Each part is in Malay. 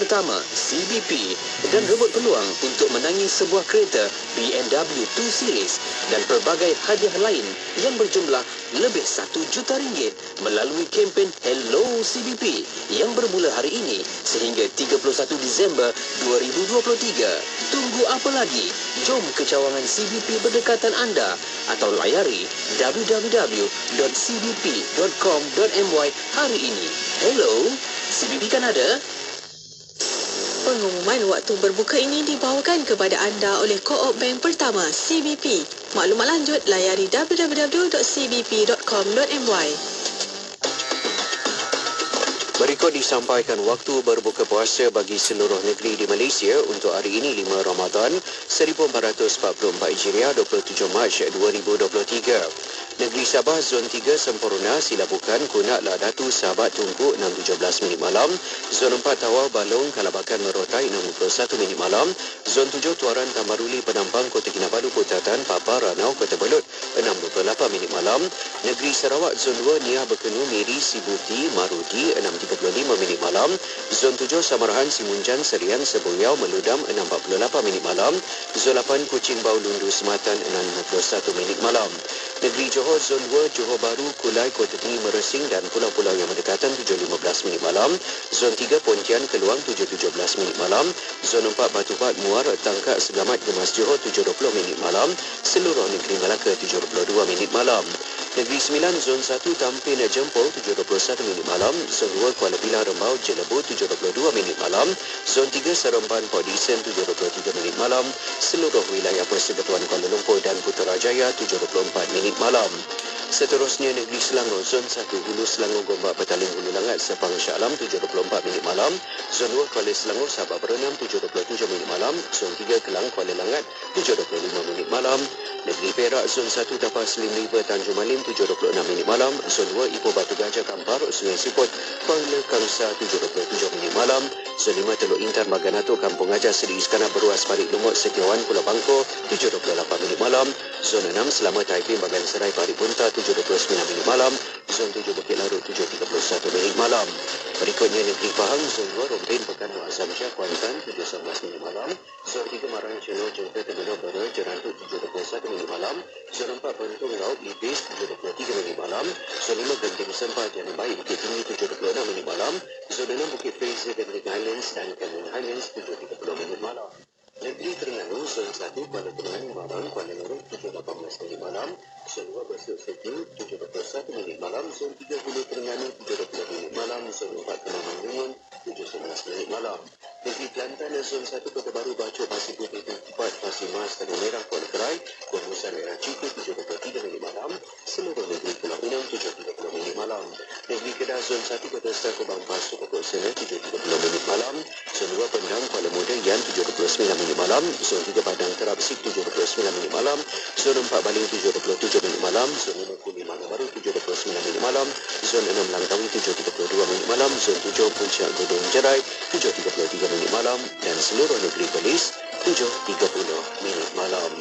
pertama CBP dan rebut peluang untuk menangi sebuah kereta BMW 2 Series dan pelbagai hadiah lain yang berjumlah lebih RM1 juta melalui kempen Hello CBP yang bermula hari ini sehingga 31 Disember 2023. Tunggu apa lagi? Jom ke cawangan CBP berdekatan anda atau layari www.cbp.com.my hari ini. Hello, CBP kan ada? Pengumuman waktu berbuka ini dibawakan kepada anda oleh Co-op Bank Pertama, CBP. Maklumat lanjut layari www.cbp.com.my. Berikut disampaikan waktu berbuka puasa bagi seluruh negeri di Malaysia untuk hari ini 5 Ramadan 1444 Hijriah 27 Mac 2023. Negeri Sabah Zon 3 sempurna sila bukan Kunak Ladatu Sahabat Tunku 6.17 minit malam. Zon 4 Tawau Balong Kalabakan Merotai 61 minit malam. Zon 7 Tuaran Tamaruli Penampang Kota Kinabalu Putatan Papa Ranau Kota Belud 68 minit malam. Negeri Sarawak Zon 2 Niah Berkenu Miri Sibuti Marudi 6.35 minit malam. Zon 7 Samarahan Simunjan Serian Sebuyau Meludam 6.48 minit malam. Zon 8 Kuching Bau Lundu Sematan 61 minit malam. Negeri Johor Zon 2 Johor Baru Kulai Kota Tinggi Meresing dan pulau-pulau yang berdekatan 7.15 minit malam. Zon 3 Pontian Keluang 7.17 minit malam. Zon 4 Batu Bat Muar Tangkak Segamat Gemas Johor 7.20 minit malam. Seluruh negeri Melaka 7.22 minit malam. Negeri 9 Zon 1 Tampin Jempol 7.21 minit malam. Zon 2 Kuala Pilah Rembau Jelebu 7.22 minit malam. Zon 3 Seremban Port Dickson 7.23 minit malam. Seluruh wilayah Persekutuan Kuala Lumpur dan Putrajaya 7.24 minit malam. Seterusnya negeri Selangor Zon 1 Hulu Selangor Gombak Petaling Hulu Langat Sepang Shah Alam 7.24 minit malam. Zon 2 Kuala Selangor Sabak Berenam 7.27 minit malam. Zon 3 Kelang Kuala Langat 7.25 minit malam. Negeri Perak Zon 1 Tapas Slim River Tanjung Malim 7.26 minit malam. Zon 2 Ipoh Batu Gajah Kampar Sungai Siput Kuala Kangsa 7.27 minit malam. Zon 5 Teluk Intan Maganato Kampung Gajah Seri Iskandar Beruas Parit Lumut Setiawan Pulau Bangkok 7.28 minit malam. Zon 6 Selamat Taiping Bagan Serai Parit Punta 7.29 minit malam. Zon 7 Bukit Larut 7.31 minit malam. Berikutnya negeri Pahang Zon 2 Rompin Pekan Azam Syah Kuantan 7.11 minit malam. Zon 3 Marang Celo Jengka Tebenor Bera Jerantut 7.21 minit malam. Zon 4 Bentung Laut Ibis 7.23 minit malam. Zon 5 Genting Sempat Jangan Baik Bukit Tinggi 7.26 minit malam. Zon 6 Bukit Fraser Genting Highlands dan Cameron Highlands 7.30 minit malam. Negeri Terengganu Zon 1 Kuala Terengganu Marang Kuala Neruk 7.18 minit malam. Zon 2 Besut Setiu 7.21 minit malam. Zon 3 Hulu Terengganu 7.20 minit malam. Zon 4 Penambang Rungun 7.11 minit malam. Negeri Kelantan Zon 1 Kota Baru Bacok Pasir Putih 4 Pasir Mas Tanjung Merah Kuala Kerai Kuala Merah Ciku 7.3 minit malam. Seluruh negeri Pulau Pinang 7.30 minit malam. Negeri Kedah Zon 1 Kota Star Kubang Pasu Pokok Sena 7.30 minit malam. Zon 2 Pendang Kuala Muda Yan 7.29 minit malam. Zon 3 Padang Terap Sik 7.29 minit malam. Zon 4 Baling 7.27 minit malam. Zon 5 Kuli Mangga Baru 7.29 minit malam. Zon 6 Langkawi 7.32 minit malam. Zon 7 Puncak Godong Jerai 7.33 minit malam. Dan seluruh negeri Perlis 7.30 minit malam.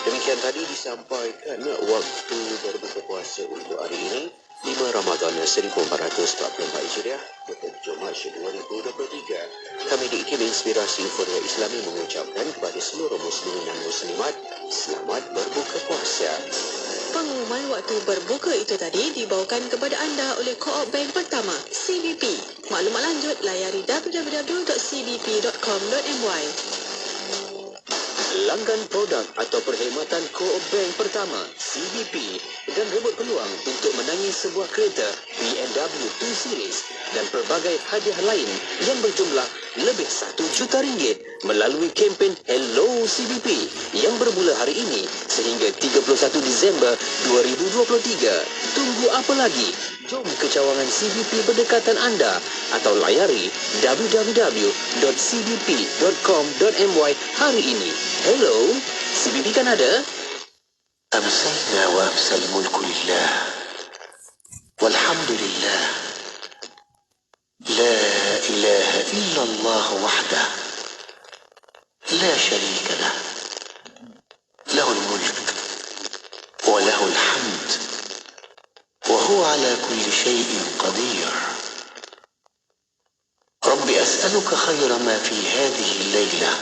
Demikian tadi disampaikan waktu berbuka puasa untuk hari ini 5 Ramadan 1444 Hijriah 27 Mac 2023. Kami di IKIM Inspirasi Informa Islami mengucapkan kepada seluruh muslimin dan muslimat selamat berbuka puasa. Pengumuman waktu berbuka itu tadi dibawakan kepada anda oleh Co-op Bank Pertama, CBP. Maklumat lanjut layari www.cbp.com.my. Langgan produk atau perkhidmatan Co-op Bank Pertama CBP dan rebut peluang untuk menangi sebuah kereta BMW 2 Series dan pelbagai hadiah lain yang berjumlah lebih RM1 juta melalui kempen Hello CBP yang bermula hari ini sehingga 31 Disember 2023. Tunggu apa lagi? Jom ke cawangan CBP berdekatan anda atau layari www.cbp.com.my hari ini. Hello, CBP kan ada? أمسينا وأمسى الملك لله والحمد لله لا إله إلا الله وحده لا شريك له له الملك وله الحمد وهو على كل شيء قدير رب أسأل أسألك خير ما في هذه الليلة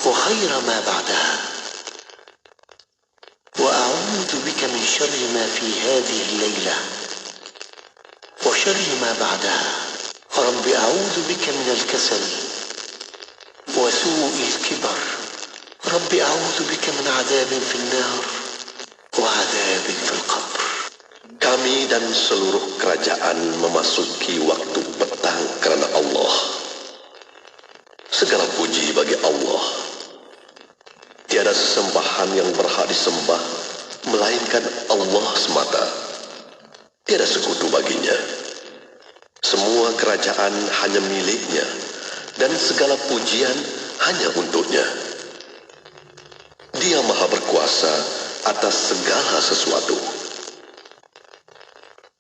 وخير ما بعدها، وأعوذ بك من شر ما في هذه الليلة وشر ما بعدها. رب أعوذ بك من الكسل وسوء الكبر. رب أعوذ بك من عذاب في النار وعذاب في القبر. Kami dan seluruh kerajaan memasuki waktu petang kerana Allah. Segala puji bagi Allah. Tiada sesembahan yang berhak disembah melainkan Allah semata. Tiada sekutu baginya. Semua kerajaan hanya miliknya dan segala pujian hanya untuknya. Dia maha berkuasa atas segala sesuatu.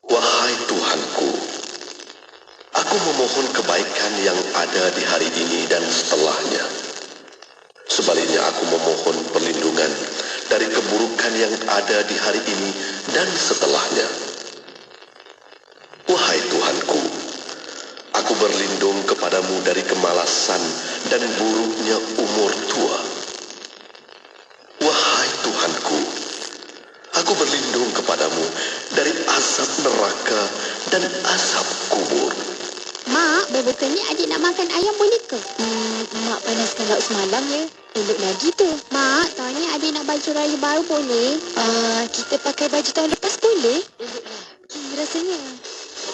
Wahai Tuhanku, aku memohon kebaikan yang ada di hari ini dan setelahnya. Sebaliknya aku memohon perlindungan dari keburukan yang ada di hari ini dan setelahnya. Wahai Tuhanku, aku berlindung kepadamu dari kemalasan dan buruknya umur tua. Wahai Tuhanku, aku berlindung kepadamu dari azab neraka dan azab kubur. Mak, berbuka ni adik nak makan ayam boleh ke? Mak panaskan lauk semalam ya. Elok lagi tu. Mak, tahun ni adik nak baju raya baru boleh? Kita pakai baju tahun lepas boleh? Elok lagi rasanya.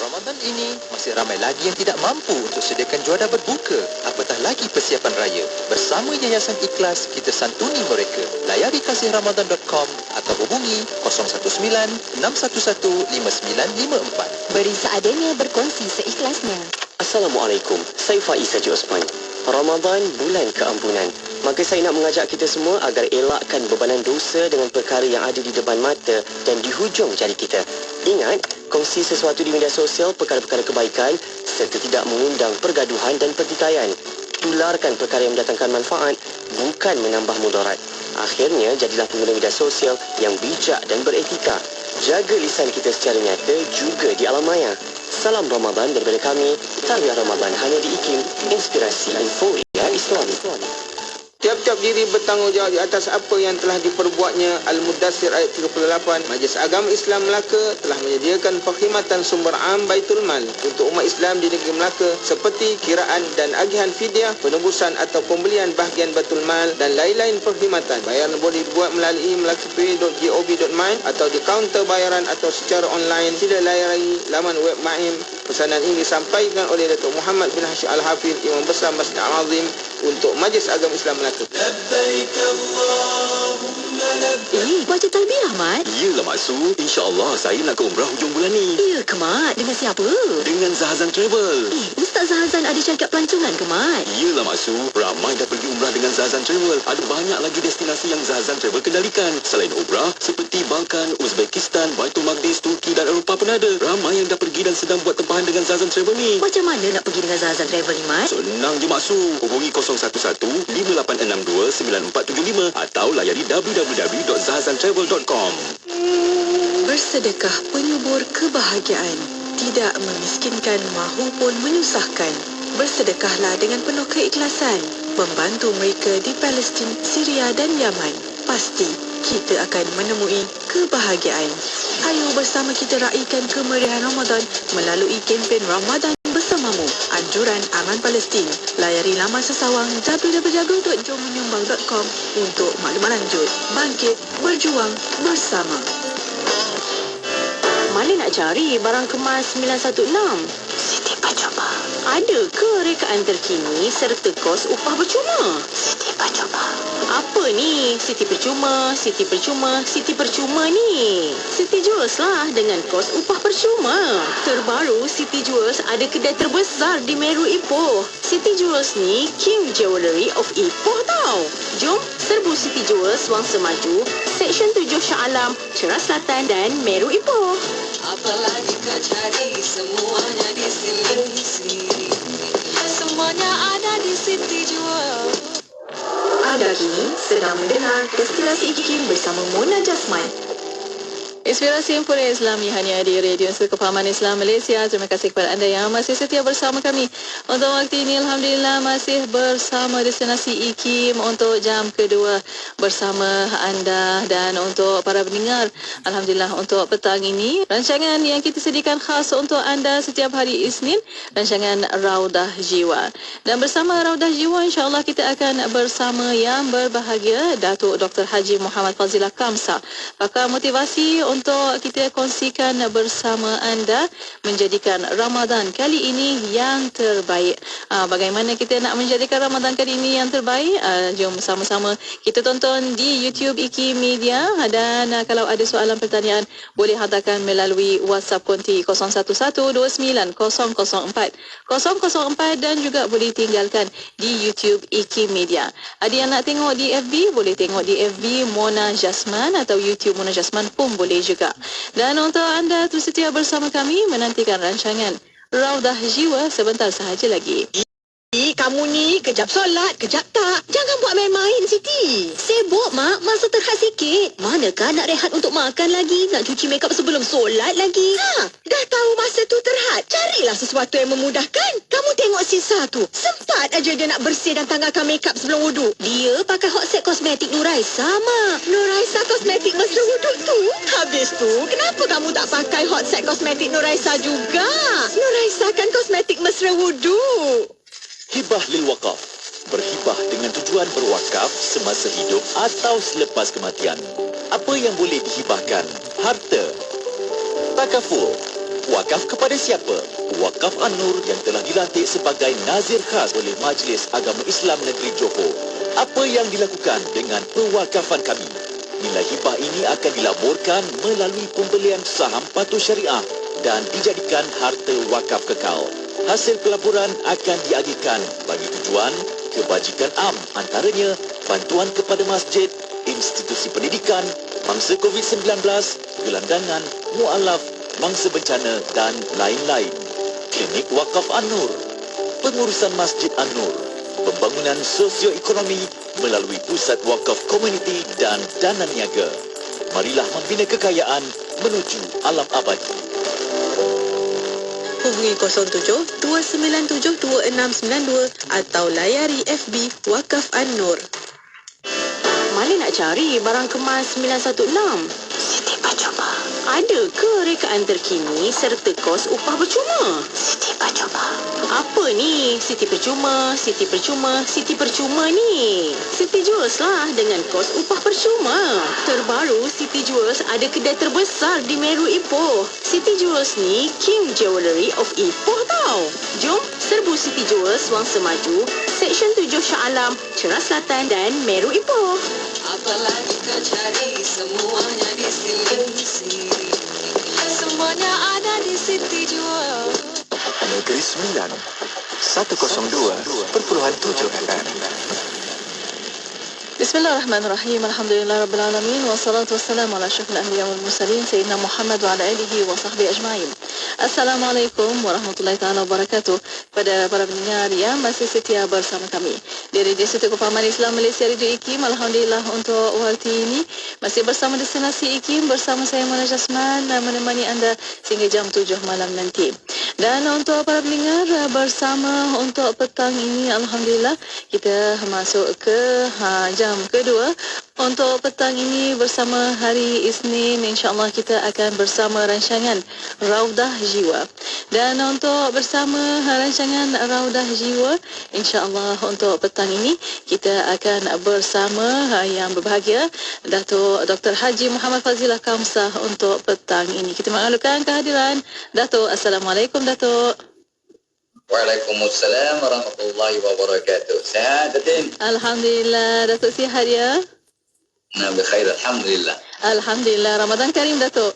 Ramadan ini masih ramai lagi yang tidak mampu untuk sediakan juadah berbuka. Apatah lagi persiapan raya. Bersama Yayasan Ikhlas, kita santuni mereka. Layari kasihramadan.com atau hubungi 019-611-5954. Beri seadanya, berkongsi seikhlasnya. Assalamualaikum, saya Faiz Haji Osman. Ramadan bulan keampunan. Maka saya nak mengajak kita semua agar elakkan bebanan dosa dengan perkara yang ada di depan mata dan di hujung jari kita. Ingat, kongsi sesuatu di media sosial perkara-perkara kebaikan serta tidak mengundang pergaduhan dan pertikaian. Tularkan perkara yang mendatangkan manfaat, bukan menambah mudarat. Akhirnya, jadilah pengguna media sosial yang bijak dan beretika. Jaga lisan kita secara nyata juga di alam maya. Salam Ramadan daripada kami. Tarbiyah Ramadan hanya di IKIM, Inspirasi Euforia Islami. Tiap-tiap diri bertanggungjawab di atas apa yang telah diperbuatnya. Al-Mudassir ayat 38. Majlis Agama Islam Melaka telah menyediakan perkhidmatan sumber am Baitul Mal untuk umat Islam di negeri Melaka seperti kiraan dan agihan fidyah, penebusan atau pembelian bahagian Baitul Mal dan lain-lain perkhidmatan. Bayaran boleh dibuat melalui melakapay.gov.my atau di kaunter bayaran atau secara online. Sila layari laman web Ma'im. Pesanan ini disampaikan oleh Datuk Muhammad bin Hashim Al-Hafiz, Imam Besar Masjid Al-Azim untuk Majlis Agama Islam Melaka. Baca talbiyah, Mat? Iyalah Mak Su, insya-Allah saya nak ke umrah hujung bulan ni. Ya ke, Mat? Dengan siapa? Dengan Zahazan Travel. Ustaz Zahazan ada syarikat pelancongan ke, Mat? Iyalah Mak Su, ramai dah pergi umrah dengan Zahazan Travel. Ada banyak lagi destinasi yang Zahazan Travel kendalikan. Selain umrah, seperti Balkan, Uzbekistan, Baitul Maqdis, Turki dan Eropah pun ada. Ramai yang dah pergi dan sedang buat tempahan dengan Zahazan Travel ni. Macam mana nak pergi dengan Zahazan Travel ni, Mat? Senang je Mak Su. Hubungi 011-5862-9475 atau layari www.zahazantravel.com. Bersedekah penyubur kebahagiaan, tidak memiskinkan mahupun menyusahkan. Bersedekahlah dengan penuh keikhlasan, membantu mereka di Palestin, Syria dan Yaman. Pasti kita akan menemui kebahagiaan. Ayo bersama kita raikan kemeriahan Ramadan melalui kempen Ramadan Bersamamu, Anjuran Aman Palestin. Layari laman sesawang www.jommenyumbang.com untuk maklumat lanjut. Bangkit, berjuang bersama. Mana nak cari barang kemas 916? Siti Pacoba. Ada ke rekaan terkini serta kos upah percuma? Siti Pacoba. Apa ni? Siti percuma, Siti percuma, Siti percuma ni. Siti Jewels lah dengan kos upah percuma. Terbaru, Siti Jewels ada kedai terbesar di Meru Ipoh. Siti Jewels ni King Jewellery of Ipoh tau. Jom serbu Siti Jewels Wangsa Maju, Seksyen 7 Shah Alam, Ceras Selatan dan Meru Ipoh. Apalagi kau cari, semuanya di sini. Semuanya ada di Siti Jewels. Anda kini sedang mendengar Destilasi IKIM bersama Mona Jasman. Inspirasi Himpunan Islami hanya di Radio Institut Kefahaman Islam Malaysia. Terima kasih kepada anda yang masih setia bersama kami. Untuk waktu ini, Alhamdulillah masih bersama Destinasi IKIM untuk jam kedua bersama anda. Dan untuk para pendengar, Alhamdulillah untuk petang ini, rancangan yang kita sediakan khas untuk anda setiap hari Isnin, rancangan Raudah Jiwa. Dan bersama Raudah Jiwa, insyaAllah kita akan bersama yang berbahagia, Datuk Dr. Haji Muhammad Fazilah Kamsa, pakar motivasi, untuk kita kongsikan bersama anda menjadikan Ramadan kali ini yang terbaik. Bagaimana kita nak menjadikan Ramadan kali ini yang terbaik? Jom sama-sama kita tonton di YouTube IKI Media. Dan kalau ada soalan pertanyaan, boleh hantarkan melalui WhatsApp konti 01129004 004 dan juga boleh tinggalkan di YouTube IKI Media. Ada yang nak tengok di FB, boleh tengok di FB Mona Jasman atau YouTube Mona Jasman pun boleh juga. Dan untuk anda terus setia bersama kami menantikan rancangan Raudah Jiwa sebentar sahaja lagi. Kamu ni kejap solat, kejap tak. Jangan buat main-main, Siti. Sibuk, Mak. Masa terhad sikit. Manakah nak rehat untuk makan lagi? Nak cuci makeup sebelum solat lagi? Dah tahu masa tu terhad. Carilah sesuatu yang memudahkan. Kamu tengok Sisa tu. Sempat aja dia nak bersih dan tanggalkan makeup sebelum wuduk. Dia pakai Hot Set Kosmetik Nuraisa, Mak. Nuraisa Kosmetik mesra wuduk tu. Habis tu, kenapa kamu tak pakai Hot Set Kosmetik Nuraisa juga? Nuraisa kan kosmetik mesra wuduk. Hibah lil Waqaf. Berhibah dengan tujuan berwakaf semasa hidup atau selepas kematian. Apa yang boleh dihibahkan? Harta. Takaful. Wakaf kepada siapa? Wakaf An-Nur yang telah dilantik sebagai nazir khas oleh Majlis Agama Islam Negeri Johor. Apa yang dilakukan dengan pewakafan kami? Nilai hibah ini akan dilaburkan melalui pembelian saham patuh syariah dan dijadikan harta wakaf kekal. Hasil pelaburan akan diagihkan bagi tujuan kebajikan am, antaranya bantuan kepada masjid, institusi pendidikan, mangsa COVID-19, gelandangan, mu'alaf, mangsa bencana dan lain-lain. Klinik Wakaf An-Nur, pengurusan Masjid An-Nur, pembangunan sosioekonomi melalui pusat wakaf komuniti dan dana niaga. Marilah membina kekayaan menuju alam abadi. Hubungi 07-297-2692 atau layari FB Wakaf An-Nur. Mana nak cari barang kemas 916? Siti Pacoba. Ada ke rekaan terkini serta kos upah bercuma? Siti Pacoba. Apa ni? Siti Percuma, Siti Percuma, Siti Percuma ni. Siti Jewels lah dengan kos upah percuma. Terbaru, Siti Jewels ada kedai terbesar di Meru Ipoh. Siti Jewels ni King Jewellery of Ipoh tau. Jom serbu Siti Jewels Wangsa Maju, Seksyen 7 Shah Alam, Ceras Selatan dan Meru Ipoh. Apalagi kau cari, semuanya di sini. Semuanya ada di Siti Jewels. Negeri Sembilan 102.7 FM. Bismillahirrahmanirrahim. Alhamdulillahirrabbilalamin. Wassalatu wassalamu ala asyrafil anbiya wal mursalin Sayyidina Muhammad wa ala alihi wa sahbihi ajma'in. Assalamualaikum warahmatullahi ta'ala wabarakatuh. Pada para pendengar yang masih setia bersama kami dari Institut Kefahaman Islam Malaysia Radio IKIM. Alhamdulillah untuk waktu ini masih bersama Destinasi IKIM bersama saya Mona Jasman menemani anda sehingga jam 7 malam nanti. Dan untuk para pendengar bersama untuk petang ini, Alhamdulillah kita masuk ke jam kedua. Untuk petang ini bersama hari Isnin, insyaAllah kita akan bersama rancangan Raudah Jiwa. Dan untuk bersama rancangan Raudah Jiwa, insyaAllah untuk petang ini kita akan bersama yang berbahagia, Datuk Dr. Haji Muhammad Fazilah Kamsa untuk petang ini. Kita maklumkan kehadiran Datuk. Assalamualaikum Datuk. Waalaikumsalam warahmatullahi wabarakatuh. Sehat, Datin? Alhamdulillah, Datuk sihat ya? Nah, berkhair, Alhamdulillah. Alhamdulillah. Ramadan Karim, Datuk.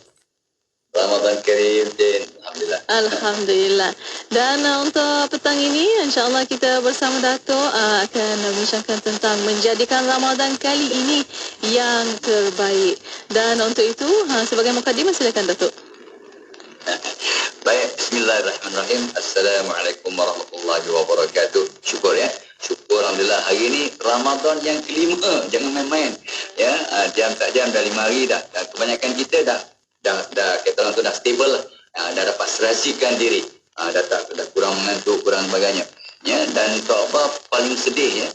Ramadan Karim, Din. Alhamdulillah. Alhamdulillah. Dan untuk petang ini, insyaAllah kita bersama Datuk akan membincangkan tentang menjadikan Ramadan kali ini yang terbaik. Dan untuk itu, sebagai mukadimah, silakan Datuk. Baik, bismillahirrahmanirrahim. Assalamualaikum warahmatullahi wabarakatuh. Syukur ya. Syukur Alhamdulillah. Hari ini Ramadan yang kelima. Jangan main-main. Ya, jam tak jam dah 5 hari dah. Dan kebanyakan kita dah kata orang tu dah stable lah. Dah dapat serasikan diri. Dah kurang mengantuk, kurang sebagainya. Ya, dan apa paling sedih ya.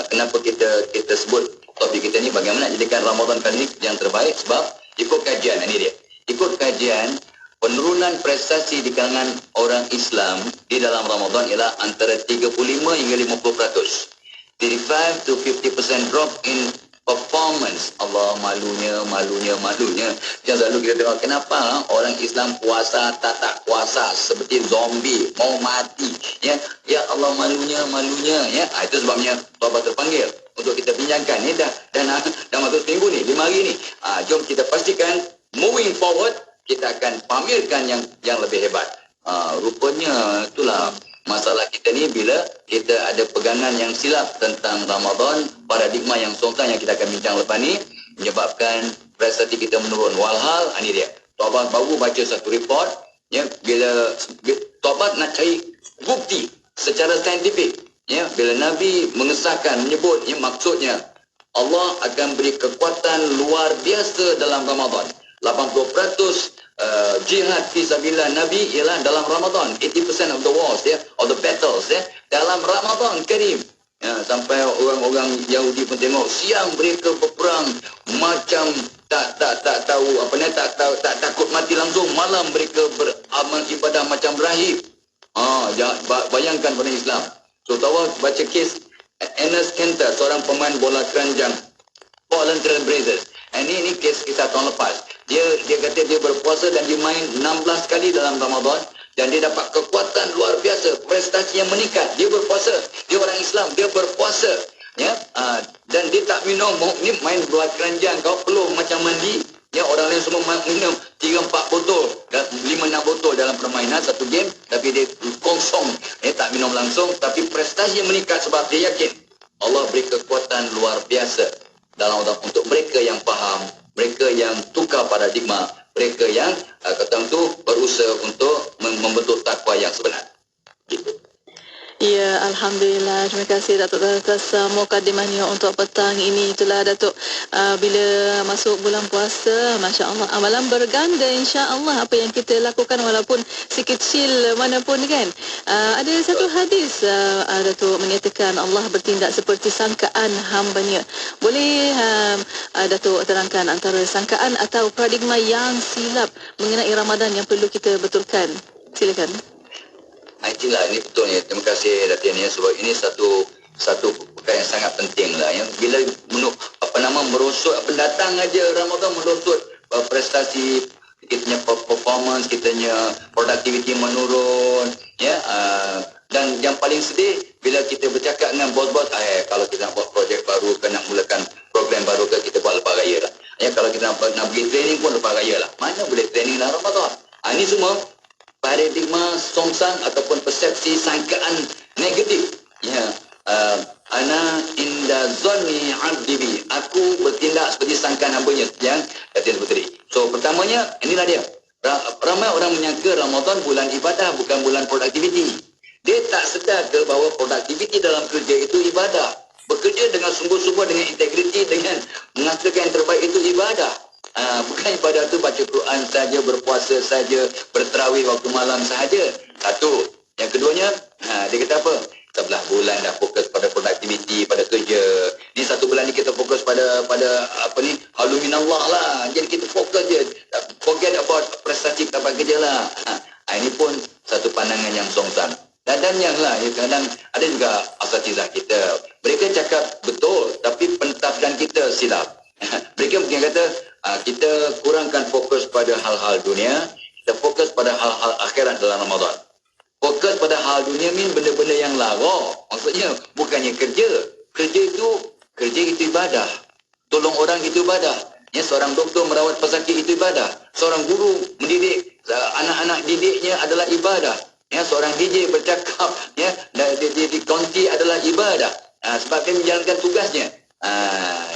Kenapa kita sebut topik kita ni bagaimana jadikan Ramadan kali ini yang terbaik, sebab ikut kajian ini dia. Ikut kajian, penurunan prestasi di kalangan orang Islam di dalam Ramadan ialah antara 35 hingga 50%. 35 to 50% drop in performance. Allah, malunya. Yang selalu kita tengok, kenapa orang Islam puasa tak puasa seperti zombie, mau mati. Ya Allah, malunya. Ya, itu sebabnya Taubat terpanggil untuk kita bincangkan ni dah masuk seminggu ni, 5 hari ni. Jom kita pastikan moving forward kita akan pamerkan yang lebih hebat. Rupanya itulah masalah kita ni, bila kita ada pegangan yang silap tentang Ramadan, paradigma yang songkang yang kita akan bincang lepas ni menyebabkan prestasi kita menurun. Walhal, ini dia. Taubat baru baca satu report, ya, bila Taubat nak cari bukti secara saintifik, ya, bila Nabi mengesahkan, menyebut, ya, maksudnya Allah akan beri kekuatan luar biasa dalam Ramadan. 80% jihad fisabilillah Nabi ialah dalam Ramadan. 80% of the wars, of the battles, dalam Ramadan Karim. Sampai orang-orang Yahudi pun tengok, siang mereka berperang macam tak tahu apa ni, tak takut mati langsung. Malam mereka beramal ibadah macam rahib. Bayangkan pada Islam. So tahu baca kes Enes Kanter, seorang pemain bola keranjang Portland Trail Blazers. Ini kes kisah tahun lepas. Dia kata dia berpuasa dan dia main 16 kali dalam Ramadan dan dia dapat kekuatan luar biasa, prestasi yang meningkat. Dia berpuasa, dia orang Islam, dia berpuasa, ya, dan dia tak minum. Ni main bola keranjang, kau peluh macam mandi, ya, orang lain semua minum 3-4 botol, 5-6 botol dalam permainan satu game, tapi dia kosong, tak minum langsung, tapi prestasi yang meningkat sebab dia yakin Allah beri kekuatan luar biasa dalam untuk mereka yang faham, mereka yang tukar paradigma, mereka yang kata tu berusaha untuk membentuk takwa yang sebenar. Gitu. Ya, Alhamdulillah. Terima kasih Datuk atas mukadimahnya untuk petang ini. Itulah Datuk, bila masuk bulan puasa, Masya Allah, amalan berganda insya Allah apa yang kita lakukan walaupun sekecil manapun kan. Ada satu hadis Datuk menyatakan Allah bertindak seperti sangkaan hambanya. Boleh Datuk terangkan antara sangkaan atau paradigma yang silap mengenai Ramadan yang perlu kita betulkan? Silakan. Itulah, ini betul ya. Terima kasih Datin ya, sebab ini satu perkara yang sangat penting lah ya. Bila merosot pendatang aja Ramadan, merosot prestasi kita punya performance, kita punya productivity menurun, ya. Dan yang paling sedih bila kita bercakap dengan bos-bos, kalau kita nak buat projek baru ke, nak mulakan program baru ke, kita buat lepas raya lah. Ya, kalau kita nak pergi training pun lepas raya lah. Mana boleh training dalam Ramadan? Ini semua paradigma songsang ataupun persepsi sangkaan negatif. Ya, ana inda zonni abdi, aku bertindak seperti sangkaan hambanya yang Datin Puteri. So pertamanya, inilah dia. Ramai orang menyangka Ramadan bulan ibadah, bukan bulan produktiviti. Dia tak sedar ke bahawa produktiviti dalam kerja itu ibadah. Bekerja dengan sungguh-sungguh, dengan integriti, dengan menghasilkan yang terbaik itu ibadah. Bukan ibadah tu baca Quran saja, berpuasa saja, berterawih waktu malam sahaja. Satu. Yang keduanya, dia kata apa? Sebelah bulan dah fokus pada produktiviti, pada kerja. Ni satu bulan ni kita fokus pada haluminallah lah. Jadi kita fokus je. Forget about prestasi kita dapat kerja lah. Ini pun satu pandangan yang songsang. Dan yang lah, ya, kadang ada juga asatizah kita. Mereka cakap betul, tapi pentafsiran kita silap. Mereka mungkin kata, kita kurangkan fokus pada hal-hal dunia, kita fokus pada hal-hal akhirat dalam Ramadan. Fokus pada hal dunia ni benda-benda yang lara. Maksudnya bukannya kerja. Kerja itu ibadah. Tolong orang itu ibadah. Ya, seorang doktor merawat pesakit itu ibadah. Seorang guru mendidik anak-anak didiknya adalah ibadah. Ya, seorang DJ bercakap, ya, di konti adalah ibadah. Sebab dia menjalankan tugasnya.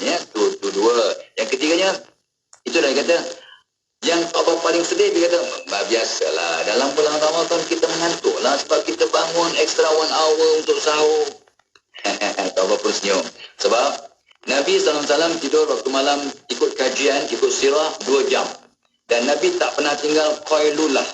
Ya, itu dua. Yang ketiganya, itu dah kata, yang apa paling sedih, dia kata, biasalah, dalam bulan Ramadan kita mengantuk lah sebab kita bangun extra 1 hour untuk sahur. Tak apa pun senyum. Sebab Nabi SAW tidur waktu malam ikut kajian, ikut sirah 2 jam. Dan Nabi tak pernah tinggal qailulah.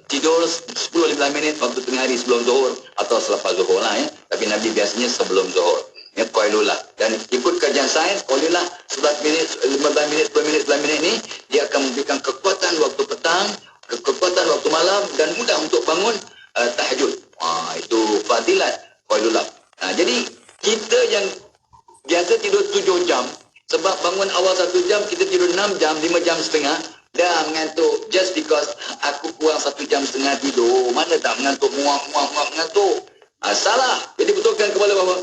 Tidur 10-15 minit waktu tengah hari sebelum zuhur atau selepas zuhur lah ya. Tapi Nabi biasanya sebelum zuhur. Ya, qailulah. Dan ikut kajian sains, qailulah 11 minit, 15 minit, 10 minit, 11 minit ni dia akan memberikan kekuatan waktu petang, kekuatan waktu malam dan mudah untuk bangun tahajud. Itu fadilat qailulah. Jadi kita yang biasa tidur 7 jam, sebab bangun awal 1 jam, kita tidur 6 jam, 5 jam setengah, dah mengantuk just because aku kurang 1 jam setengah tidur. Mana tak mengantuk, muak mengantuk. Salah. Jadi betulkan kepala bahawa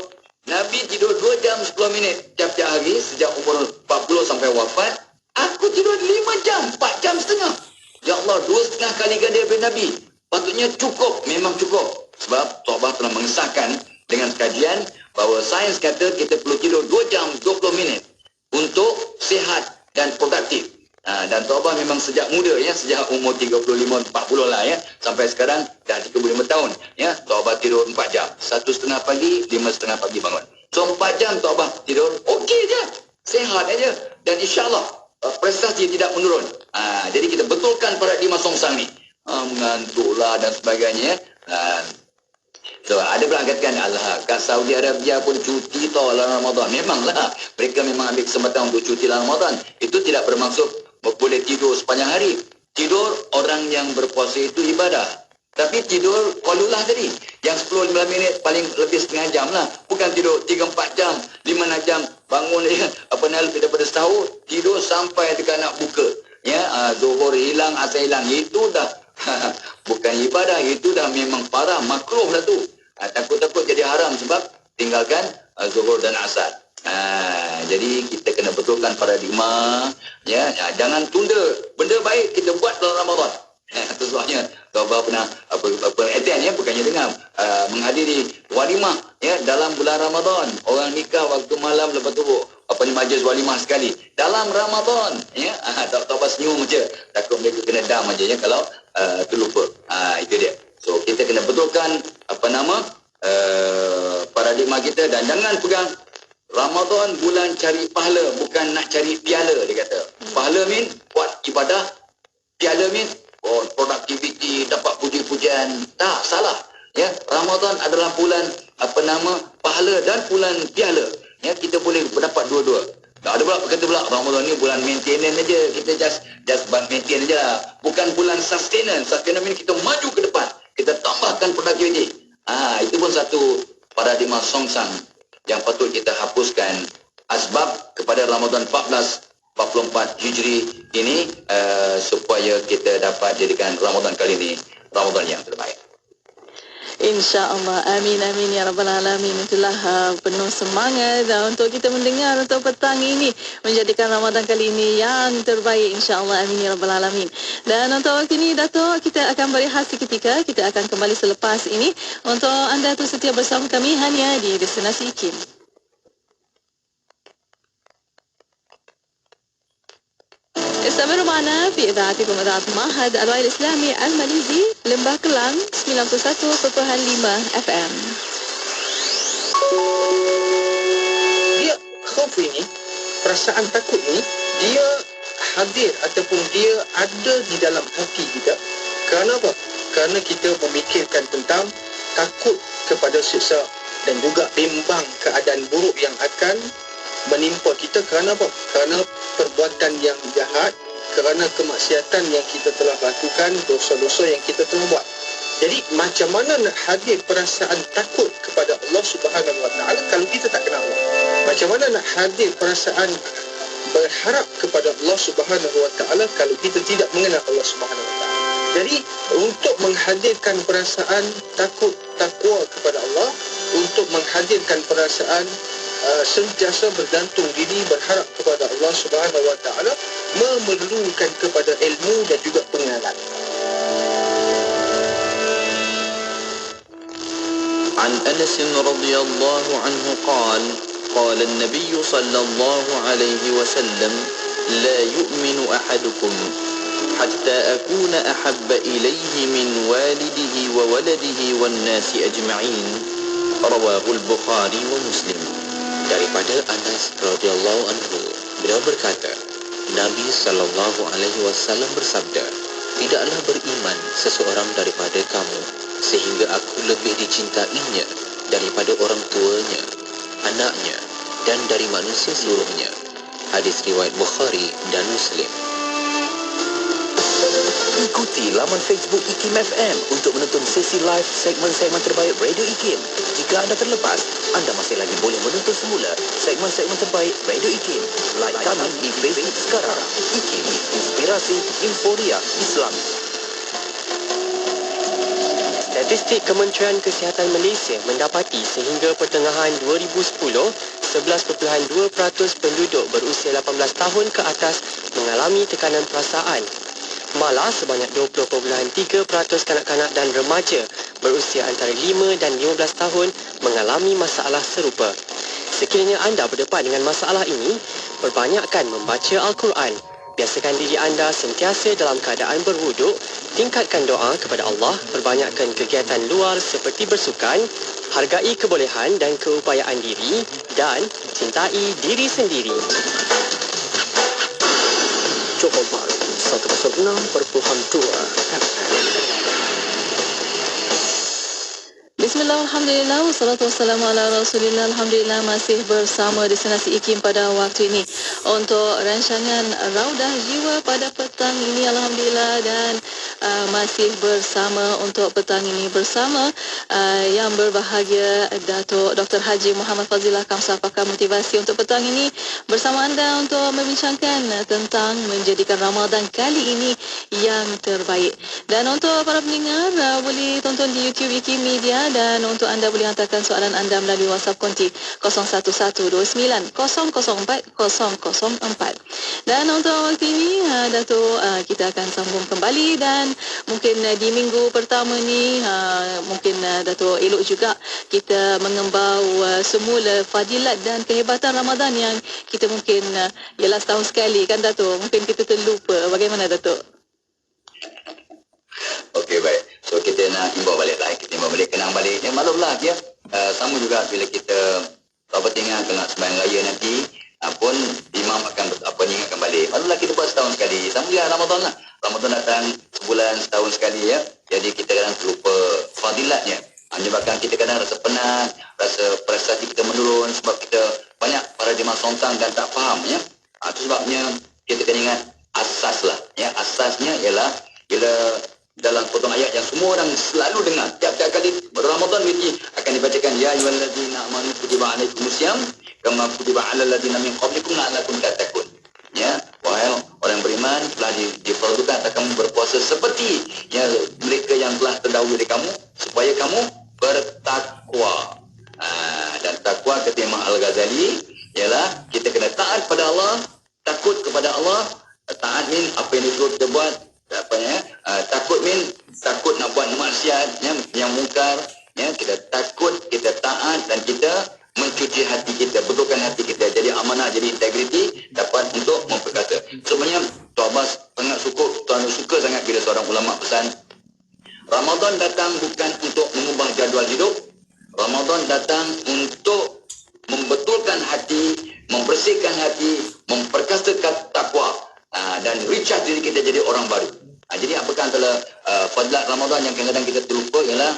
Nabi tidur 2 jam 10 minit tiap-tiap hari sejak umur 40 sampai wafat. Aku tidur 5 jam, 4 jam setengah. Ya Allah, 2,5 kali ganda daripada Nabi. Patutnya cukup, memang cukup. Sebab Tuhabah telah mengesahkan dengan kajian bahawa sains kata kita perlu tidur 2 jam 20 minit untuk sihat dan produktif. Dan Tuhabah memang sejak muda ya, sejak umur 35-40 lah ya, sampai sekarang dah 35 tahun ya, Tuhabah tidur 4 jam. 1:30 pagi, 5:30 pagi bangun. So 4 jam Tuhabah tidur, okey je, sihat aja, dan insyaAllah prestasi tidak menurun. Jadi kita betulkan paradigma songsang ni. Mengantuklah dan sebagainya. So, ada pula katakan, alah, kat Saudi Arabia pun cuti tau dalam Ramadan. Memanglah, mereka memang ambil kesempatan untuk cuti dalam Ramadan. Itu tidak bermaksud boleh tidur sepanjang hari. Tidur orang yang berpuasa itu ibadah. Tapi tidur qalulah tadi, yang 10-15 minit, paling lebih setengah jam lah. Bukan tidur 3-4 jam, 5-6 jam, bangun lebih daripada setahun, tidur sampai dekat nak buka. Ya, zuhur hilang, asar hilang, itu dah bukan ibadah, itu dah memang parah, makruh lah tu. Takut-takut jadi haram sebab tinggalkan zuhur dan asar. Jadi kita kena betulkan paradigma ya, jangan tunda benda baik kita buat dalam Ramadan. Itu sebabnya Tuhabah pernah attend ya, bukannya dengar, menghadiri walimah ya dalam bulan Ramadan. Orang nikah waktu malam, lepas tu majlis walimah sekali dalam Ramadan ya. Tuhabah senyum je, takut mereka kena dam aja ya kalau terlupa. Itu dia. So kita kena betulkan paradigma kita, dan jangan pegang Ramadan bulan cari pahala, bukan nak cari piala, dia kata. Pahala mean buat ibadah, piala mean productivity, dapat puji-pujian. Tak, salah. Ya, Ramadan adalah bulan pahala dan bulan piala. Ya, kita boleh mendapat dua-dua. Tak ada pula kata pula Ramadan ni bulan maintenance aja, kita just maintain aja. Bukan bulan sustenance. Sustenance mean kita maju ke depan, kita tambahkan productivity. Itu pun satu paradigma songsang yang patut kita hapuskan. Asbab kepada Ramadan 1444 Hijri ini supaya kita dapat jadikan Ramadan kali ini Ramadan yang terbaik. InsyaAllah. Amin, amin ya Rabbal Alamin. Itulah penuh semangat untuk kita mendengar untuk petang ini, menjadikan Ramadan kali ini yang terbaik, insyaAllah. Amin ya Rabbal Alamin. Dan untuk waktu ini, Dato', kita akan berehat seketika. Kita akan kembali selepas ini. Untuk anda tu setia bersama kami hanya di Destinasi IKIM. استمروا معنا في إذاعتكم إذاعة معهد الوعي الإسلامي الماليزي Lembah Kelang 91.5 FM. Dia khauf ini, perasaan takut ini, dia hadir ataupun dia ada di dalam hati kita. Kerana apa? Kerana kita memikirkan tentang takut kepada siksa dan juga bimbang keadaan buruk yang akan menimpa kita. Kerana apa? Kerana perbuatan yang jahat, kerana kemaksiatan yang kita telah lakukan, dosa-dosa yang kita telah buat. Jadi macam mana nak hadir perasaan takut kepada Allah Subhanahu Wa Taala kalau kita tak kenal Allah? Macam mana nak hadir perasaan berharap kepada Allah Subhanahu Wa Taala kalau kita tidak mengenal Allah Subhanahu Wa Taala? Jadi untuk menghadirkan perasaan takut, takwa kepada Allah, untuk menghadirkan perasaan sentiasa bergantung diri, berharap kepada Allah Subhanahu Wa Taala, memerlukan kepada ilmu dan juga pengenalan. عن أنس رضي الله عنه قال قال النبي صلى الله عليه وسلم لا يؤمن أحدكم حتى أكون أحب إليه من والده وولده والناس أجمعين رواه البخاري ومسلم. Daripada Anas radhiyallahu anhu, beliau berkata, Nabi SAW bersabda, tidaklah beriman seseorang daripada kamu sehingga aku lebih dicintainya daripada orang tuanya, anaknya dan dari manusia seluruhnya. Hadis riwayat Bukhari dan Muslim. Ikuti laman Facebook IKIM FM untuk menonton sesi live segmen-segmen terbaik Radio IKIM. Jika anda terlepas, anda masih lagi boleh menonton semula segmen-segmen terbaik Radio IKIM. Like kami di Facebook sekarang. IKIM, Inspirasi Inforia Islam. Statistik Kementerian Kesihatan Malaysia mendapati sehingga pertengahan 2010, 11.2% penduduk berusia 18 tahun ke atas mengalami tekanan perasaan. Malah sebanyak 20.3% kanak-kanak dan remaja berusia antara 5 dan 15 tahun mengalami masalah serupa. Sekiranya anda berdepan dengan masalah ini, perbanyakkan membaca Al-Quran. Biasakan diri anda sentiasa dalam keadaan berwuduk, tingkatkan doa kepada Allah, perbanyakkan kegiatan luar seperti bersukan, hargai kebolehan dan keupayaan diri dan cintai diri sendiri. Johor Bahru 106.2 Bismillah, alhamdulillah, wassalatu wassalamu ala rasulillah. Alhamdulillah masih bersama destinasi IKIM pada waktu ini untuk rancangan Raudah Jiwa pada petang ini, alhamdulillah, dan masih bersama untuk petang ini bersama yang berbahagia Datuk Dr. Haji Muhammad Fazilah Kamsah, pakar motivasi untuk petang ini bersama anda untuk membincangkan tentang menjadikan Ramadan kali ini yang terbaik. Dan untuk para pendengar boleh tonton di YouTube IKIM Media, dan untuk anda boleh hantarkan soalan anda melalui WhatsApp konti 0112900404. Dan untuk waktu ini Datuk, kita akan sambung kembali, dan mungkin di minggu pertama ni mungkin Datuk elok juga kita mengembau semula fadilat dan kehebatan Ramadan yang kita mungkin ialah setahun sekali kan Datuk, mungkin kita terlupa. Bagaimana Datuk? Okey, baik. So kita nak imbau balik lah, kita imbau balik, kenang balik. Ya maklumlah dia. Sama juga bila kita ingat kalau sembahyang raya nanti pun imam akan ingatkan balik. Maklumlah kita buat setahun sekali. Sama juga Ramadan lah. Ramadan datang sebulan setahun sekali ya. Jadi kita kadang terlupa fadilatnya. Menyebabkan kita kadang rasa penat, rasa prestasi kita menurun sebab kita banyak para jemaah sontang dan tak faham ya. Itu sebabnya kita kena ingat asas lah. Ya, asasnya ialah bila dalam potong ayat yang semua orang selalu dengar tiap-tiap kali Ramadan ini akan dibacakan, ya ayyuhallazina amanu kutiba alaikumusiyam kama kutiba alal ladzina min qablikum la'allakum tattaqun. Ya, wahai orang beriman, telah difardukan atas kamu berpuasa seperti ya mereka yang telah terdahulu dari kamu supaya kamu bertakwa. Dan takwa kata Imam Al-Ghazali ialah kita kena taat pada Allah, takut kepada Allah. Taat min apa yang disuruh kita buat, takut takut nak buat maksiat yang mungkar ya, kita takut, kita taat, dan kita mencuci hati kita, betulkan hati kita jadi amanah, jadi integriti, dapat untuk memperkata. Sebenarnya Tuan Abbas suka sangat bila seorang ulama pesan, Ramadan datang bukan untuk mengubah jadual hidup, Ramadan datang untuk membetulkan hati, membersihkan hati, memperkasakan takwa, dan recharge diri kita jadi orang baru. Jadi apakah antara fadilat Ramadan yang kadang-kadang kita terlupa ialah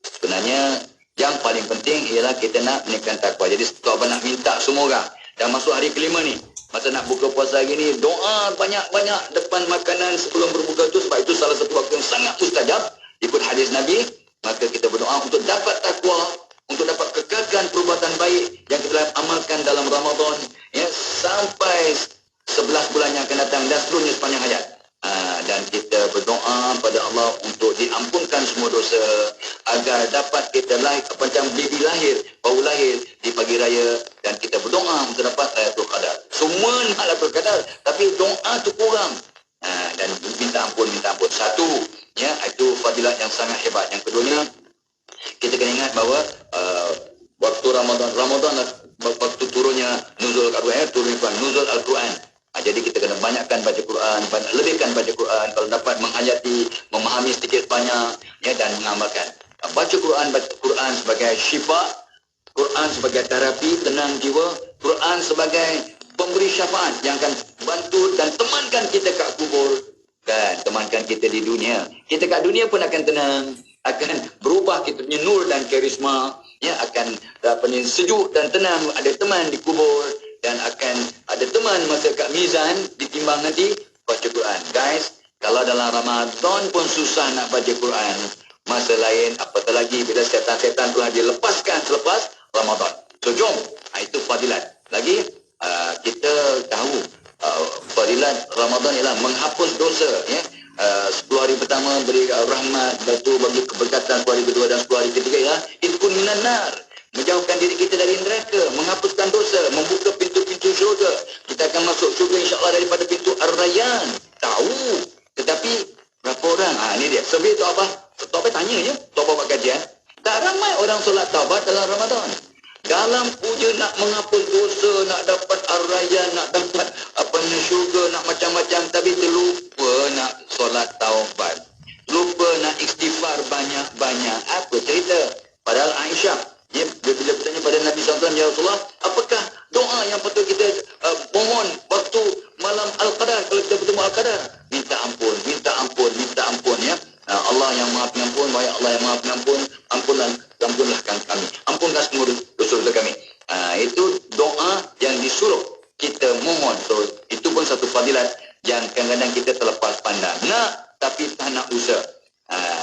sebenarnya yang paling penting ialah kita nak menaikkan takwa. Jadi Tuan Abang nak minta semua orang dah masuk hari kelima ni, masa nak buka puasa hari ni, doa banyak-banyak depan makanan sebelum berbuka tu, sebab itu salah satu waktu yang sangat mustajab ikut hadis Nabi. Maka kita berdoa untuk dapat takwa, untuk dapat kekalkan perbuatan baik yang kita amalkan dalam Ramadan ya, sampai 11 bulan yang akan datang dan seterusnya sepanjang hayat. Dan kita berdoa pada Allah untuk diampunkan semua dosa, agar dapat kita lahir macam baby lahir, baru lahir di pagi raya, dan kita berdoa untuk dapat Lailatul Qadar. Semua nak Lailatul Qadar, tapi doa tu kurang. Dan minta ampun. Satu, ya, itu fadilat yang sangat hebat. Yang keduanya, kita kena ingat bahawa waktu Ramadan waktu turunnya nuzul Al-Quran, nuzul Al-Quran. Jadi kita kena banyakkan baca Quran, lebihkan baca Quran, kalau dapat menghayati, memahami sedikit banyak ya, dan mengamalkan. Baca Quran sebagai syifa, Quran sebagai terapi tenang jiwa, Quran sebagai pemberi syafaat yang akan bantu dan temankan kita kat kubur, kan, temankan kita di dunia. Kita kat dunia pun akan tenang, akan berubah kita punya nur dan karisma, ya, akan sejuk dan tenang, ada teman di kubur, dan akan ada teman masa kat mizan ditimbang nanti baca Quran. Guys, kalau dalam Ramadan pun susah nak baca Quran, masa lain apatah lagi bila setan-setan telah dilepaskan selepas Ramadan. So jom, itu fadilat. Lagi kita tahu fadilat Ramadan ialah menghapus dosa, ya. 10 hari pertama beri rahmat, lepas tu bagi keberkatan 10 hari kedua dan 10 hari ketiga, ya. Itqun minan nar, menjauhkan diri kita dari neraka, menghapuskan dosa, membuka pintu-pintu syurga. Kita akan masuk syurga insya-Allah daripada pintu Ar-Rayyan. Tahu. Tetapi berapa orang? Ini dia. Sebab taubat tanya je. Taubat buat kajian. Tak ramai orang solat taubat dalam Ramadan. Dalam puja nak menghapus dosa, nak dapat Ar-Rayyan, nak dapat syurga, nak macam-macam, tapi terlupa nak solat taubat. Lupa nak istighfar banyak-banyak. Apa cerita? Padahal Aisyah, ya, bila bertanya pada Nabi SAW, ya Rasulullah, apakah doa yang patut kita mohon waktu malam Al-Qadar, kalau kita bertemu Al-Qadar? Minta ampun, minta ampun, minta ampun, ya. Allah yang maha pengampun, wahai Allah yang maha pengampun, ampunlah kami, ampunkan semua dosa-dosa kami. Itu doa yang disuruh kita mohon. So, itu pun satu fadilat yang kadang-kadang kita terlepas pandang. Nak, tapi tak nak usaha.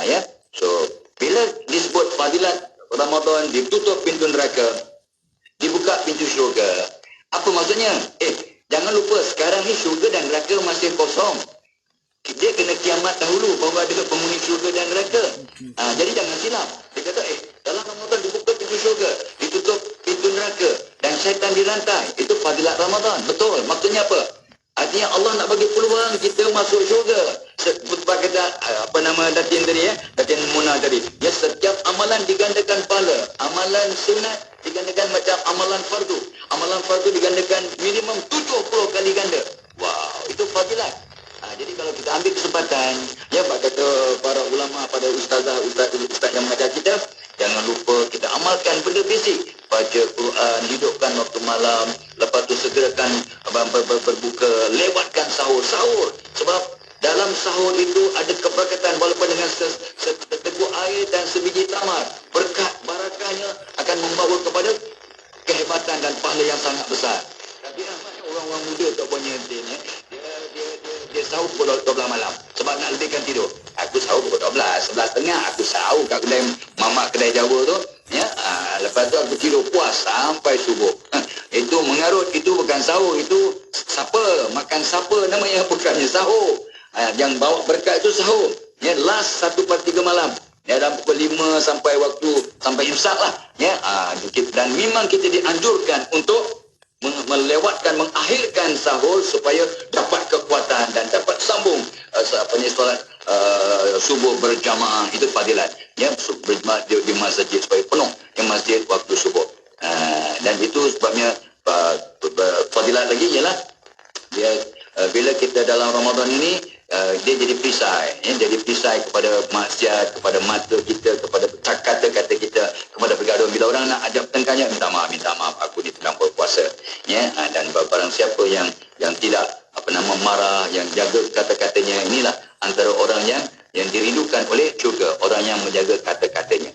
Ya. So, bila disebut fadilat Ramadan, ditutup pintu neraka, dibuka pintu syurga. Apa maksudnya? Jangan lupa sekarang ni syurga dan neraka masih kosong. Dia kena kiamat dahulu bahawa ada penghuni syurga dan neraka. Jadi jangan silap. Dia kata, dalam Ramadan dibuka pintu syurga, ditutup pintu neraka, dan syaitan dirantai. Itu fadilat Ramadan. Betul. Maksudnya apa? Artinya Allah nak bagi peluang kita masuk syurga. Sebab kata Datin tadi, Datin Muna tadi. Ya, setiap amalan digandakan pahala. Amalan sunat digandakan macam amalan fardu. Amalan fardu digandakan minimum 70 kali ganda. Wow, itu fadilat. Jadi kalau kita ambil kesempatan, ya, kata para ulama, pada ustaz yang mengajar kita, jangan lupa kita amalkan benda basic. Baca Quran, hidupkan waktu malam, lepas tu segerakan berbuka, lewatkan sahur. Sebab dalam sahur itu ada keberkatan, walaupun dengan seteguk air dan sebiji tamar. Berkat barakahnya akan membawa kepada kehebatan dan pahala yang sangat besar. Tapi orang-orang muda tak punya dia sahur pukul 12 malam sebab nak lebihkan tidur. Aku sahur pukul 12, 11.30 aku sahur kat kedai mamak, kedai Jawa tu, ya. Lepas tu aku tidur puas sampai subuh. Itu mengarut, itu bukan sahur, itu sapa, makan sapa namanya, bukannya sahur. Yang bawa berkat itu sahur, ya. Last 1/3 malam, ya, dalam pukul 5 sampai imsak lah, ya. Dan memang kita dianjurkan untuk melewatkan, mengakhirkan sahur supaya dapat kekuatan dan dapat sambung solat subuh berjamaah. Itu fadilat, ya, di masjid supaya penuh yang masjid waktu subuh. Dan itu sebabnya fadilat lagi ialah dia, bila kita dalam Ramadan ini, dia jadi perisai, ya, jadi perisai kepada maksiat, kepada mata kita, kepada kata-kata kita, kepada bergaduh. Bila orang nak ajak pertengkarnya, minta maaf, aku ni sedang berpuasa, ya. Dan barang siapa yang tidak marah, yang jaga kata-katanya, inilah antara orang yang dirindukan oleh syurga, orang yang menjaga kata-katanya.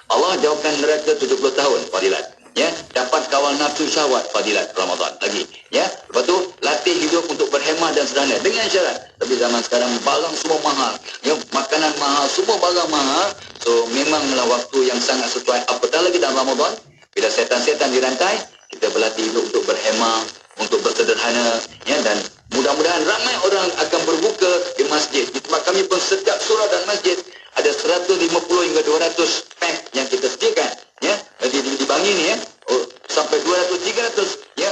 Allah jauhkan neraka 70 tahun, fadilat. Ya, dapat kawal nafsu syahwat, fadilat Ramadan lagi, ya. Lepas tu latih hidup untuk berhemah dan sederhana dengan syarat. Tapi zaman sekarang barang semua mahal, ya, makanan mahal, semua barang mahal. So memanglah waktu yang sangat sesuai, apatah lagi dalam Ramadan bila setan-setan dirantai, kita berlatih hidup untuk berhemah, untuk bersederhana, ya. Dan mudah-mudahan ramai orang akan berbuka di masjid. Sebab kami pun setiap surau dan masjid ada 150 hingga 200 pack yang kita sediakan, ya, di Bangi ni, ya. Sampai 200-300, ya.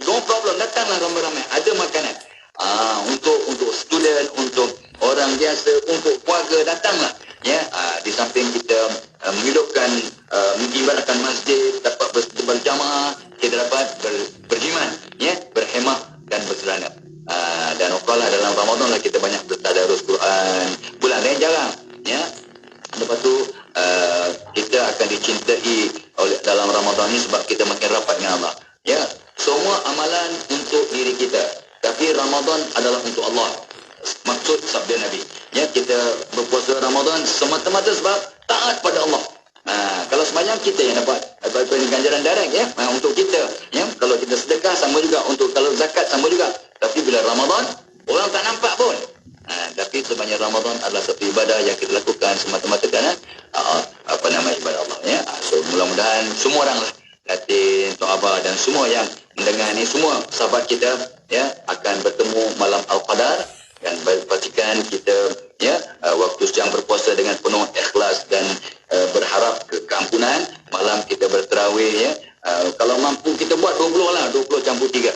No problem, datanglah ramai-ramai, ada makanan. Untuk student, untuk orang biasa, untuk keluarga, datanglah, ya. Di samping kita menghidupkan, mengibaratkan masjid, dapat berjamaah, kita dapat berjimat, ya, berhemah dan bersederhana. Dan okalah dalam Ramadan lah kita banyak bertadarus Quran. Bulan lain jarang, ya. Lepas tu kita akan dicintai oleh dalam Ramadan ni sebab kita makin rapat dengan Allah, ya. Semua amalan untuk diri kita, tapi Ramadan adalah untuk Allah. Maksud sabda Nabi, ya, kita berpuasa Ramadan semata-mata sebab taat pada Allah. Kalau sembahyang kita yang dapat ganjaran direct, ya, untuk kita, ya. Kalau kita sedekah sama juga, untuk kalau zakat sama juga. Tapi bila Ramadan orang tak nampak pun. Tapi sebenarnya Ramadan adalah satu ibadah yang kita lakukan semata-mata kerana ibadah Allah, ya. So mudah-mudahan semua orang lah, Latin, Tok Abah dan semua yang mendengar ni, semua sahabat kita, ya, akan bertemu malam Al-Qadar. Dan pastikan kita, ya, waktu sedang berpuasa dengan penuh ikhlas dan berharap keampunan. Malam kita berterawih, ya. Kalau mampu kita buat 20 lah, 20 campur 3.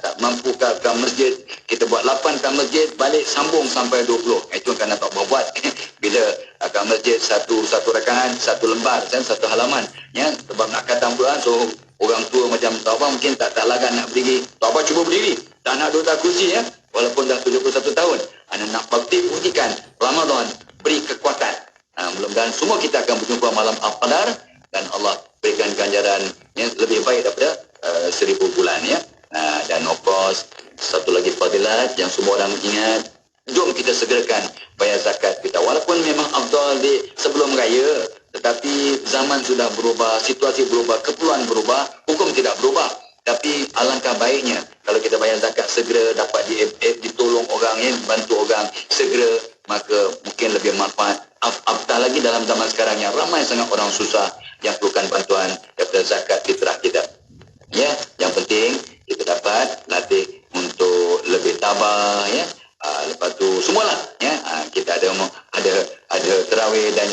Tak mampu ke masjid, kita buat 8 ke masjid, balik sambung sampai 20. Itu kerana tak mau buat. Bila ke masjid satu rakaat, satu lembar dan satu halaman, ya, sebab nak khatam Quran. So orang tua macam Tok Abah mungkin tak lagan nak berdiri. Tok Abah cuba berdiri, tak nak duduk kursi, ya, walaupun dah 71 tahun. Anda nak buktikan Ramadan beri kekuatan. Mudah-mudahan semua kita akan berjumpa malam Al-Qadar dan Allah berikan ganjaran yang lebih baik daripada 1000 bulan, ya. Dan of course, satu lagi fadilat yang semua orang ingat, jom kita segerakan bayar zakat kita. Walaupun memang afdal di sebelum raya, tetapi zaman sudah berubah, situasi berubah, keperluan berubah, hukum tidak berubah. Tapi alangkah baiknya kalau kita bayar zakat segera, dapat ditolong orang, ya, bantu orang segera, maka mungkin lebih manfaat. Apatah lagi dalam zaman sekarang yang ramai sangat orang susah yang perlukan bantuan daripada zakat fitrah kita. Ya, yang penting kita dapat latih untuk lebih tabah, ya. Lepas tu semualah, ya. Kita ada tarawih dan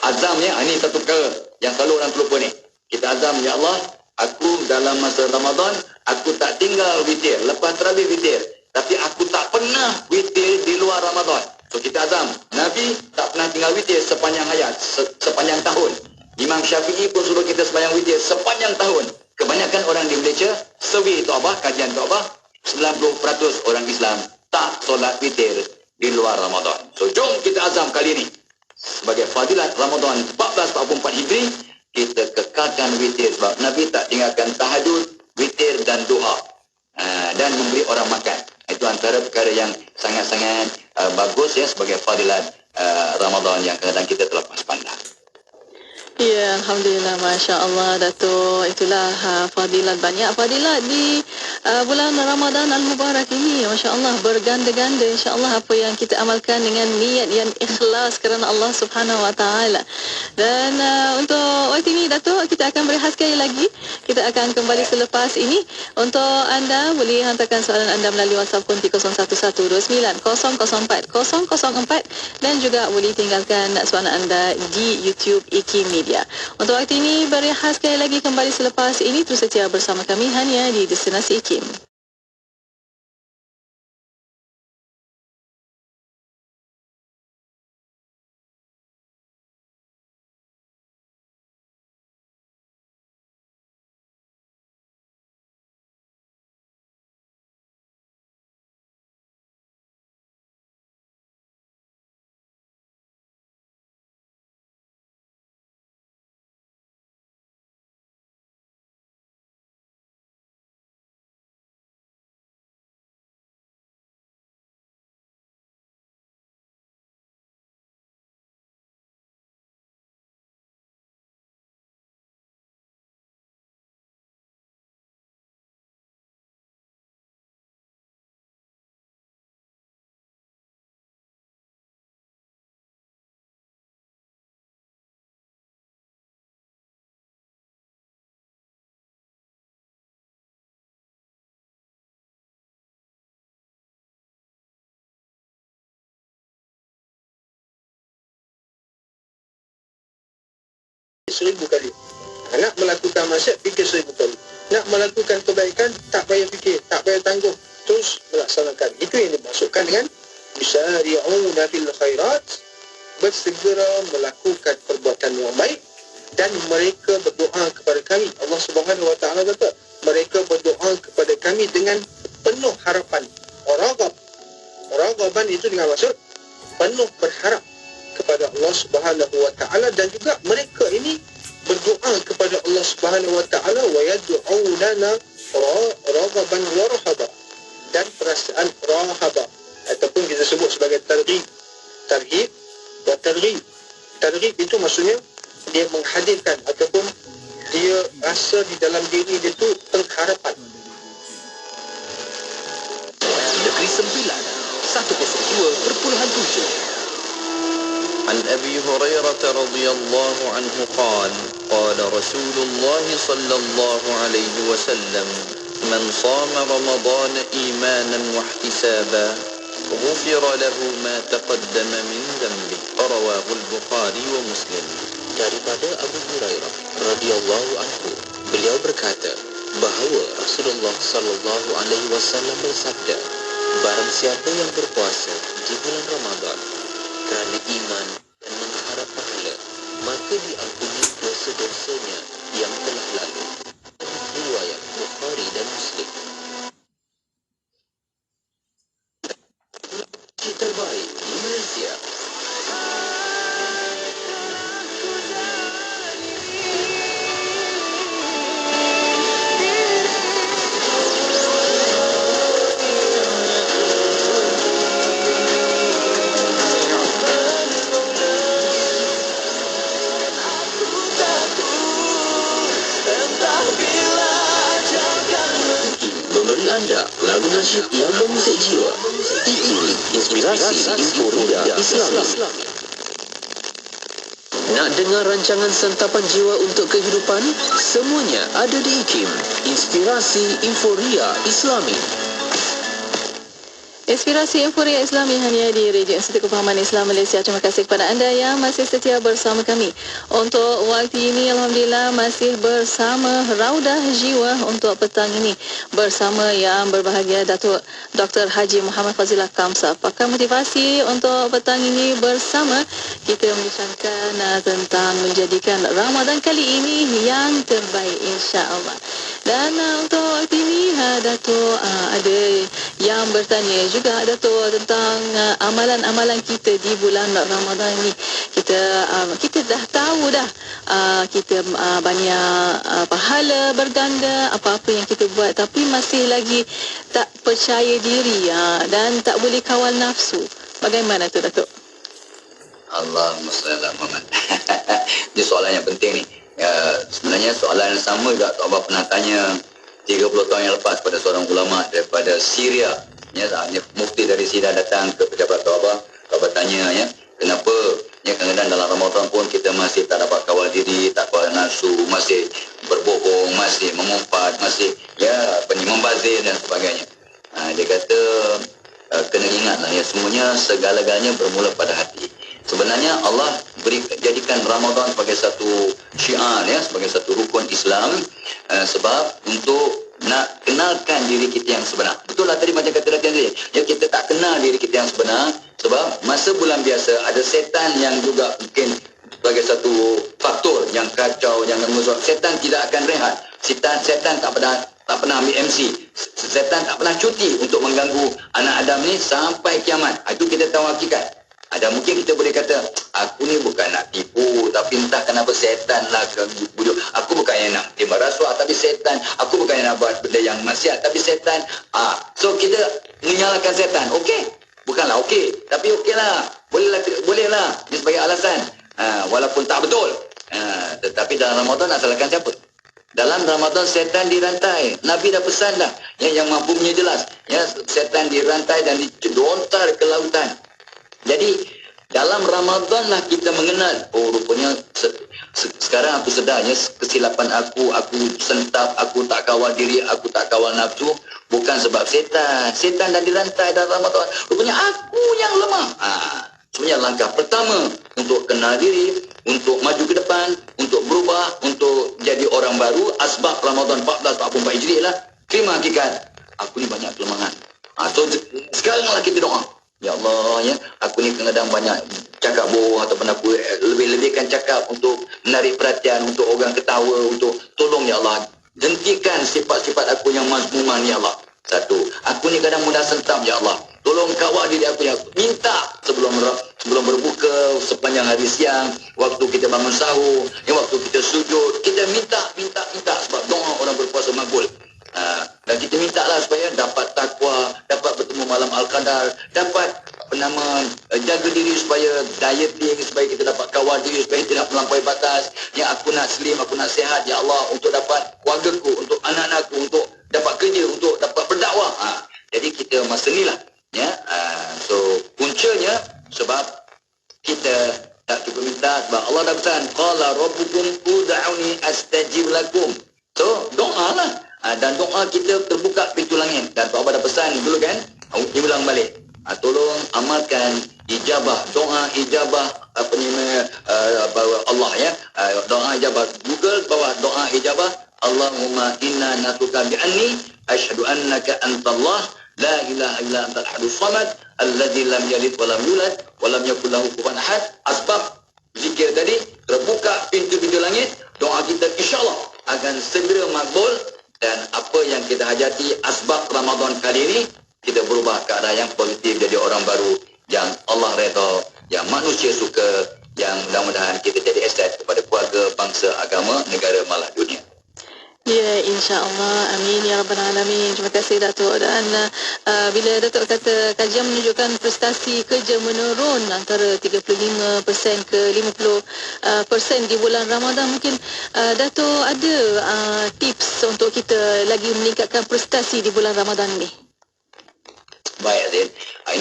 azam, ya. Ini satu perkara yang selalu orang terlupa ni. Kita azam, ya Allah, aku dalam masa Ramadan aku tak tinggal witir, lepas tarawih witir, tapi aku tak pernah witir di luar Ramadan. So kita azam, Nabi tak pernah tinggal witir sepanjang hayat, sepanjang tahun. Imam Syafi'i pun suruh kita sembahyang witir sepanjang tahun. Kebanyakan orang di Malaysia, survey Tok Abah, kajian Tok Abah, 90% orang Islam tak solat witir di luar Ramadan. So jom kita azam kali ini, sebagai fadilat Ramadan 1444 Hijri, kita kekalkan witir. Sebab Nabi tak tinggalkan tahajud, witir dan doa, dan memberi orang makan. Itu antara perkara yang sangat-sangat bagus, ya, sebagai fadilat Ramadan yang kadang-kadang kita terlepas pandang. Ya, Alhamdulillah, Masya Allah, Datuk. Itulah fadilat, banyak fadilat di bulan Ramadan Al-Mubarak ini. Masya Allah, berganda-ganda. Insya Allah apa yang kita amalkan dengan niat yang ikhlas kerana Allah Subhanahu Wa Taala. Dan untuk waktu ini, Datuk, kita akan berehat sekali lagi. Kita akan kembali selepas ini. Untuk anda, boleh hantarkan soalan anda melalui WhatsApp konti 01129004 dan juga boleh tinggalkan soalan anda di YouTube IKIM Media. Untuk waktu ini, berehat sekali lagi, kembali selepas ini. Terus setia bersama kami hanya di Destinasi IKIM. Seribu kali. Nak melakukan maksiat, fikir 1000 kali. Nak melakukan kebaikan, tak payah fikir, tak payah tangguh, terus melaksanakan. Itu yang dimaksudkan dengan yusari'una fil khairat, bersegera melakukan perbuatan yang baik, dan mereka berdoa kepada kami. Allah Subhanahu Wa Taala kata, mereka berdoa kepada kami dengan penuh harapan. Ragaban itu dengan maksud penuh berharap kepada Allah Subhanahu Wa Taala, dan juga mereka ini berdoa kepada Allah Subhanahu Wa Taala wa yad'unana raghaban wa rahaba, dan perasaan rahaba ataupun kita sebut sebagai targhib. Targhib wa targhib. Targhib itu maksudnya dia menghadirkan ataupun dia rasa di dalam diri dia tu pengharapan. Negeri Sembilan 102.7. عن أبي هريرة رضي الله عنه قال قال رسول الله صلى الله عليه وسلم من صام رمضان إيمانا واحتسابا غفر له ما تقدم من ذنبه رواه البخاري ومسلم. Daripada Abu Hurairah radhiyallahu anhu, beliau berkata bahawa Rasulullah sallallahu alaihi wasallam bersabda, barang siapa yang berpuasa di bulan Ramadan kerana iman dan mengharap pahala, maka diampuni dosa-dosanya yang telah lalu. Riwayat Bukhari dan Muslim. Kita terbaik di Malaysia. Memberi anda lagu nasyid yang mengusik jiwa. Ini inspirasi Inforia Islami. Nak dengar rancangan santapan jiwa untuk kehidupan? Semuanya ada di IKIM. Inspirasi Inforia Islami. Inspirasi Inforia Islami hanya di Radio Institut Kefahaman Islam Malaysia. Terima kasih kepada anda yang masih setia bersama kami. Untuk waktu ini, Alhamdulillah masih bersama Raudah Jiwa untuk petang ini. Bersama yang berbahagia Datuk Dr. Haji Muhammad Fazilah Kamsa, pakar motivasi. Untuk petang ini bersama kita membincangkan tentang menjadikan Ramadan kali ini yang terbaik, insya-Allah. Dan untuk waktu ini Datuk ada yang bertanya juga Datuk tentang amalan-amalan kita di bulan Ramadan ini. Kita dah tahu dah kita banyak pahala berganda apa-apa yang kita buat, tapi masih lagi tak percaya diri dan tak boleh kawal nafsu. Bagaimana tu Datuk? Allahumma salli ala Muhammad. Ini soalan yang penting ni. Sebenarnya soalan yang sama juga Tok Abah pernah tanya 30 tahun yang lepas pada seorang ulama daripada Syria. Mufti dari Syria datang ke pejabat Tok Abah. Tok Abah tanya kenapa kadang-kadang dalam Ramadan pun kita masih tak dapat kawal diri, tak kawal nafsu, masih berbohong, masih mengumpat, masih membazir dan sebagainya. Dia kata kena ingatlah semuanya segala-galanya bermula pada hati. Sebenarnya Allah jadikan Ramadan sebagai satu syiar, sebagai satu rukun Islam, sebab untuk nak kenalkan diri kita yang sebenar. Betul lah tadi macam kata latihan tadi. Kita tak kenal diri kita yang sebenar, sebab masa bulan biasa ada setan yang juga mungkin sebagai satu faktor yang kacau, yang mengusut. Setan tidak akan rehat. Setan tak pernah ambil MC. Setan tak pernah cuti untuk mengganggu anak Adam ni sampai kiamat. Itu kita tahu hakikat. Ada mungkin kita boleh kata, aku ni bukan nak tipu, tapi entah kenapa setan lah bujuk. Aku bukan yang nak terima rasuah, tapi setan. Aku bukan yang nak buat benda yang maksiat, tapi setan. So kita menyalahkan setan. Okey, bukanlah okey, tapi okey lah. Boleh lah. Dia sebagai alasan. Walaupun tak betul. Tetapi dalam Ramadan nak salahkan siapa? Dalam Ramadan setan dirantai. Nabi dah pesan dah. Yang mafhumnya jelas. Setan dirantai dan didontar ke lautan. Jadi dalam Ramadan lah kita mengenal, rupanya sekarang aku sedarnya kesilapan aku sentap, aku tak kawal diri, aku tak kawal nafsu, bukan sebab setan. Setan dah dirantai dalam Ramadan. Rupanya aku yang lemah. Sebenarnya langkah pertama untuk kenal diri, untuk maju ke depan, untuk berubah, untuk jadi orang baru, asbab Ramadan 1444 Hijri lah, terima hakikat, aku ni banyak kelemahan. So sekaranglah kita doa. Ya Allah, aku ni kadang-kadang banyak cakap bohong ataupun aku lebih-lebihkan cakap untuk menarik perhatian, untuk orang ketawa, untuk tolong ya Allah. Hentikan sifat-sifat aku yang mazmuman ya Allah. Satu, aku ni kadang mudah sentam ya Allah. Tolong kawal diri aku yang minta sebelum berbuka, sepanjang hari siang, waktu kita bangun sahur, waktu kita sujud, kita minta sebab doa orang berpuasa makbul. Dan kita minta lah dieting supaya kita dapat kawal diri, supaya tidak melampaui batas. Ya, aku nak slim, aku nak sihat ya Allah, untuk dapat keluargaku, untuk anak-anakku, untuk dapat kerja, untuk dapat berdakwah. Jadi kita masa ni lah, ya. So puncanya sebab kita tak cukup minta, sebab Allah dah pesan, qala rabbukum ud'uni astajib lakum. So doa lah. Dan doa kita terbuka pintu langit. Dan Pak Abah dah pesan dulu kan, dia ulang balik. Tolong amalkan ijabah, doa ijabah Allah ya. Doa ijabah. Google bawah doa ijabah. Allahumma inna natuka bi'anni asyhadu annaka antallah la ilaha illa antal ahadus samad alladzi lam yalid wa lam yulad wa lam yakul lahu kufuwan ahad. Asbab zikir tadi terbuka pintu-pintu langit. Doa kita insya-Allah akan segera makbul. Dan apa yang kita hajati asbab Ramadan kali ini, kita berubah keadaan yang positif, jadi orang baru yang Allah redha, yang manusia suka, yang mudah-mudahan kita jadi aset kepada keluarga, bangsa, agama, negara malah dunia. Ya, insya-Allah. Amin ya rabbal alamin. Terima kasih Datuk. Dan bila Datuk kata kajian menunjukkan prestasi kerja menurun antara 35% ke 50% di bulan Ramadan, mungkin Datuk ada tips untuk kita lagi meningkatkan prestasi di bulan Ramadan ini? Baik Azin,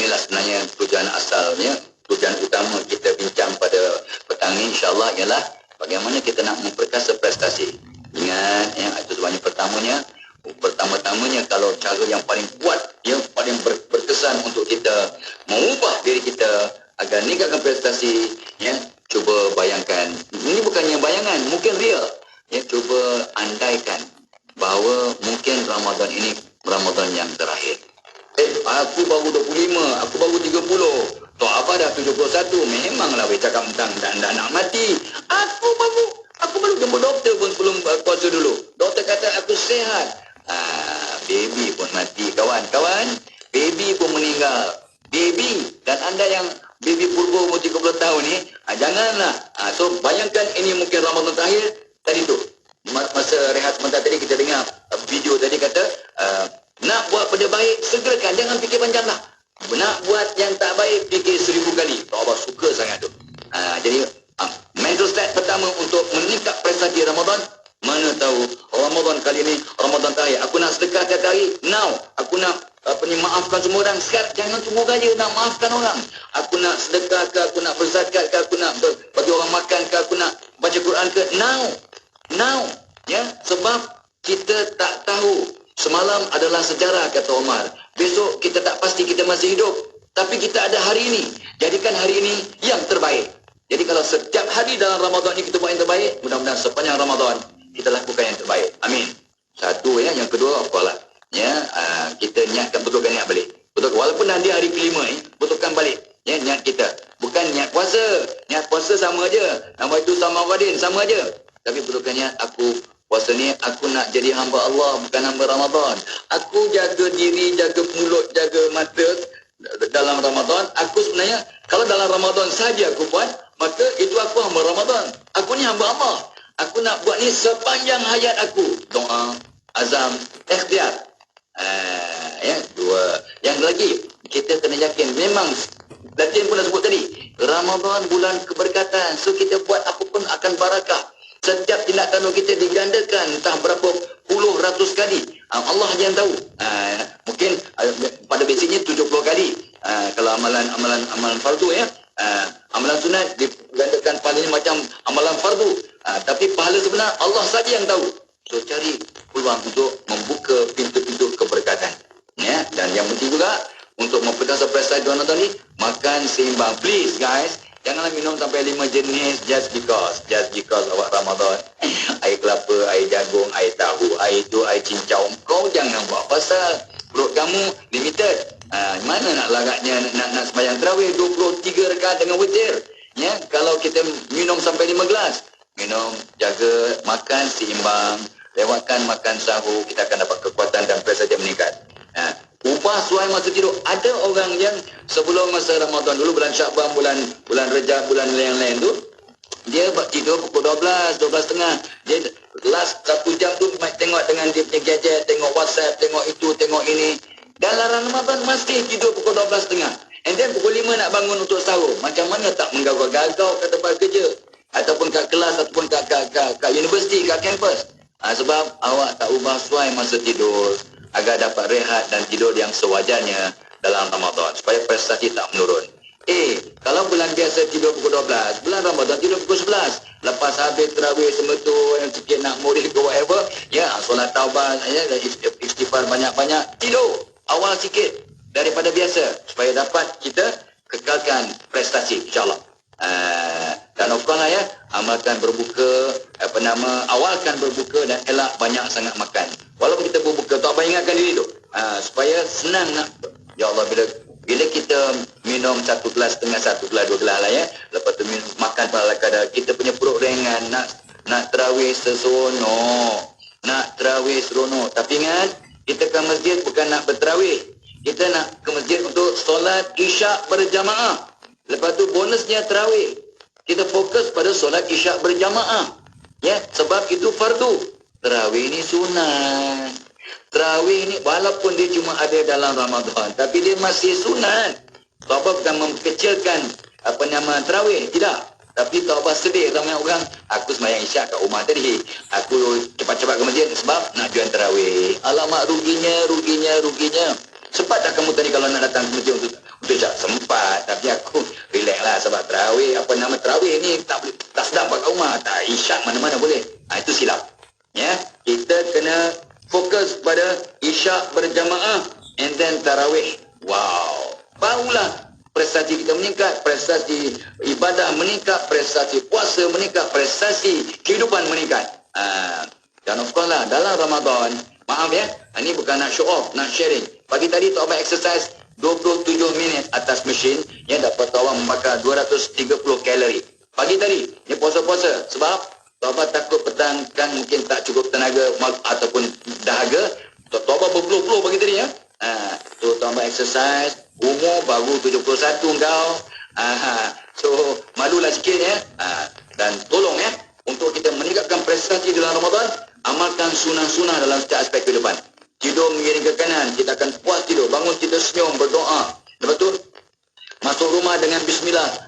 inilah sebenarnya tujuan asalnya, tujuan utama kita bincang pada petang ini insya-Allah ialah bagaimana kita nak memperkasa prestasi. Ingat, itu sebabnya pertama-tamanya kalau cara yang paling kuat, yang paling berkesan untuk kita mengubah diri kita agar meningkatkan prestasi, ya, cuba bayangkan, ini bukannya bayangan, mungkin real, ya, cuba andaikan bahawa mungkin Ramadan ini Ramadan yang terakhir. Aku baru 25, aku baru 30, Tok Abah dah 71, memanglah weh cakap tentang tak nak mati. Aku baru jumpa doktor pun belum puasa dulu. Doktor kata aku sihat. Baby pun mati, kawan-kawan. Baby pun meninggal. Baby, dan anda yang baby purba umur 30 tahun ni, janganlah. So bayangkan ini mungkin Ramadan terakhir. Tadi tu, masa rehat sebentar tadi kita dengar video tadi kata, nak buat benda baik, segerakan, jangan fikir panjang lah. Nak buat yang tak baik, fikir 1000 kali. Allah suka sangat tu. Jadi mental state pertama untuk meningkat prestasi Ramadan, mana tahu Ramadan kali ni Ramadan terakhir, aku nak sedekah tiap hari now, aku nak maafkan semua orang. Sekarang jangan tunggu gaya nak maafkan orang. Aku nak sedekah ke, aku nak berzakat ke, aku nak bagi orang makan ke, aku nak baca Quran ke, now ya, sebab kita tak tahu. Semalam adalah sejarah kata Omar, besok kita tak pasti kita masih hidup, tapi kita ada hari ini, jadikan hari ini yang terbaik. Jadi kalau setiap hari dalam Ramadan ini kita buat yang terbaik, mudah-mudahan sepanjang Ramadan kita lakukan yang terbaik. Amin. Satu ya, yang kedua apalah. Ya, kita niatkan, betulkan niat balik. Betul, walaupun nanti hari kelima ni, betulkan balik. Ya, niat kita. Bukan niat puasa. Niat puasa sama aja. Nama itu sama Wadin, sama aja. Tapi betulkan niat, aku puasa ni aku nak jadi hamba Allah, bukan hamba Ramadan. Aku jaga diri, jaga mulut, jaga mata dalam Ramadan. Aku sebenarnya kalau dalam Ramadan saja aku buat, maka itu aku hamba Ramadan. Aku ni hamba Allah. Aku nak buat ni sepanjang hayat aku. Doa, azam, ikhtiar. Ya, dua. Yang lagi, kita kena yakin memang latihan pun dah sebut tadi, Ramadan bulan keberkatan. So kita buat apa pun akan barakah. Setiap tindakan kita digandakan entah berapa puluh ratus kali. Allah yang tahu. Mungkin pada basicnya 70 kali. Kalau amalan fardu ya. Amalan sunat digandakan pahalanya macam amalan fardu. Tapi pahala sebenar Allah saja yang tahu. So cari peluang untuk membuka pintu-pintu keberkatan. Ya, dan yang penting juga untuk memperkasa prestasi Ramadan ni, makan seimbang. Please guys, janganlah minum sampai 5 jenis just because awak Ramadan. Air kelapa, air jagung, air tahu, air itu, air cincau. Kau jangan buat pasal perut kamu limited. Mana nak lagaknya nak sembahyang tarawih 23 rakaat dengan witir. Ya, kalau kita minum sampai 5 gelas. Minum, jaga, makan seimbang. Lewatkan makan sahur, kita akan dapat kekuatan dan prestasi meningkat. Ubah suai masa tidur. Ada orang yang sebelum masa Ramadan dulu, bulan Syakban, bulan Rejab, bulan lain-lain tu, dia tidur pukul 12:30. Dia last 1 jam tu tengok dengan dia punya gadget, tengok WhatsApp, tengok itu, tengok ini. Dalam Ramadan masih tidur pukul 12:30. And then pukul 5 nak bangun untuk sahur. Macam mana tak menggagau-gagau kat tempat kerja? Ataupun kat kelas, ataupun kat universiti, kat kampus. Sebab awak tak ubah sesuai masa tidur agar dapat rehat dan tidur yang sewajarnya dalam Ramadan. Supaya prestasi tak menurun. Kalau bulan biasa tidur pukul 12, bulan Ramadan tidur pukul 11. Lepas habis terawih semetul, yang sikit nak murid ke whatever, ya, solat taubat, ya, istighfar banyak-banyak, tidur awal sikit daripada biasa supaya dapat kita kekalkan prestasi, insyaAllah. Dan oklah ya, amalkan berbuka, awalkan berbuka dan elak banyak sangat makan. Walaupun kita berbuka, tak payah ingatkan diri tu, supaya senang nak, ya Allah, bila kita minum 1 gelas setengah, 1 gelas, 2 gelas lah ya, lepas tu makan pada kadar kita punya perut ringan, nak terawih seronok, tapi ingat, kita ke masjid bukan nak berterawih, kita nak ke masjid untuk solat isyak berjamaah. Lepas tu bonusnya terawih, kita fokus pada solat isyak berjamaah, ya, sebab itu fardu. Terawih ni sunat. Terawih ni walaupun dia cuma ada dalam Ramadan, tapi dia masih sunat. Taubat bukan mengkecilkan terawih, tidak. Tapi taubat sedih ramai orang, aku sembahyang isyak kat rumah tadi, aku cepat-cepat ke masjid sebab nak join terawih. Alamak, ruginya. Sempat tak kamu tadi kalau nak datang ke masjid untuk isyak? Sempat, tapi aku relax lah sebab terawih, terawih ni tak sedang kat rumah, tak isyak mana-mana boleh. Itu silap. Ya, kita kena fokus pada isyak berjamaah and then tarawih. Wow, barulah prestasi kita meningkat, prestasi ibadah meningkat, prestasi puasa meningkat, prestasi kehidupan meningkat. Dan of course lah, dalam Ramadan, maaf ya, ini bukan nak show off, nak sharing. Pagi tadi tak buat exercise 27 minit atas mesin yang dapat awak membakar 230 kalori. Pagi tadi, ni puasa-puasa. Sebab Taubat takut petang kan mungkin tak cukup tenaga ataupun dahaga. Taubat berpuluh-puluh pagi tadi ya. So tambah exercise, umur baru 71 kau. So malulah sikit ya. Dan tolong ya, untuk kita meningkatkan prestasi dalam Ramadan, amalkan sunah-sunah dalam setiap aspek kehidupan. Tidur mengiring ke kanan, kita akan puas tidur. Bangun kita senyum, berdoa. Lepas tu masuk rumah dengan bismillah.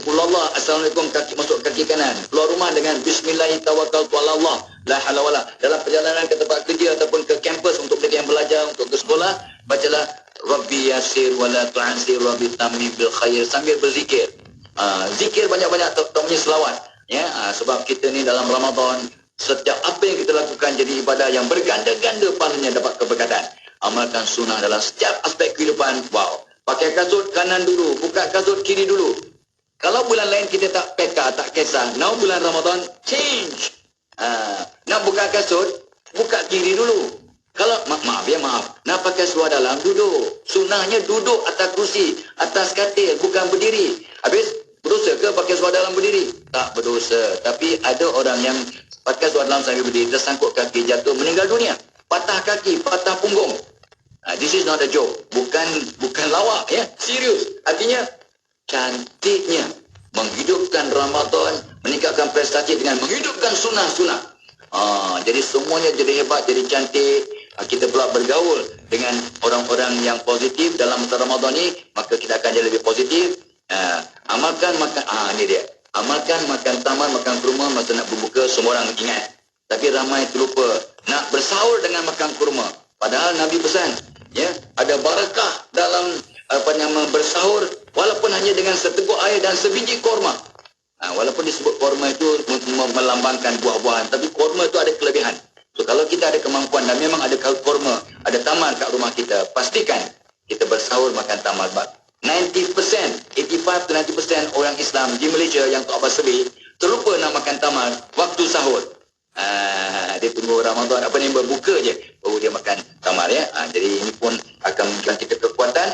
Qulullah, assalamualaikum, kaki masuk kaki kanan. Keluar rumah dengan bismillahirrahmanirrahim, la haula wala. Dalam perjalanan ke tempat kerja ataupun ke kampus untuk mereka yang belajar, untuk ke sekolah, bacalah Rabbi yasir wa la tu'ansir Rabbi tammi bil khair, sambil berzikir. Zikir banyak-banyak, tak punya selawat ya. Sebab kita ni dalam Ramadan, setiap apa yang kita lakukan jadi ibadah yang berganda-ganda pahalanya, dapat keberkatan. Amalkan sunnah dalam setiap aspek kehidupan. Wow. Pakai kasut kanan dulu, buka kasut kiri dulu. Kalau bulan lain kita tak peka, tak kisah. Now bulan Ramadan, change. Nak buka kasut, buka kiri dulu. Kalau, maaf. Nak pakai seluar dalam, duduk. Sunnahnya duduk atas kursi, atas katil, bukan berdiri. Habis, berdosa ke pakai seluar dalam berdiri? Tak berdosa. Tapi ada orang yang pakai seluar dalam sambil berdiri, tersangkut kaki, jatuh, meninggal dunia. Patah kaki, patah punggung. This is not a joke. Bukan lawak ya. Serius. Artinya cantiknya menghidupkan Ramadan, meningkatkan prestasi dengan menghidupkan sunnah-sunnah. Jadi semuanya jadi hebat, jadi cantik. Kita pula bergaul dengan orang-orang yang positif dalam masa Ramadan ni, maka kita akan jadi lebih positif. Amalkan makan, ini dia. Amalkan makan tamar, makan kurma masa nak berbuka, semua orang ingat. Tapi ramai terlupa nak bersahur dengan makan kurma. Padahal Nabi pesan, ya, ada barakah dalam bersahur walaupun hanya dengan seteguk air dan sebiji korma. Walaupun disebut korma itu melambangkan buah-buahan, tapi korma itu ada kelebihan. So kalau kita ada kemampuan dan memang ada korma, ada tamar kat rumah kita, pastikan kita bersahur makan tamar. 90%, 85 to 90% orang Islam di Malaysia yang tak bersebi terlupa nak makan tamar waktu sahur. Dia tunggu Ramadan berbuka je baru dia makan tamar ya. Jadi ini pun akan memberikan kita kekuatan.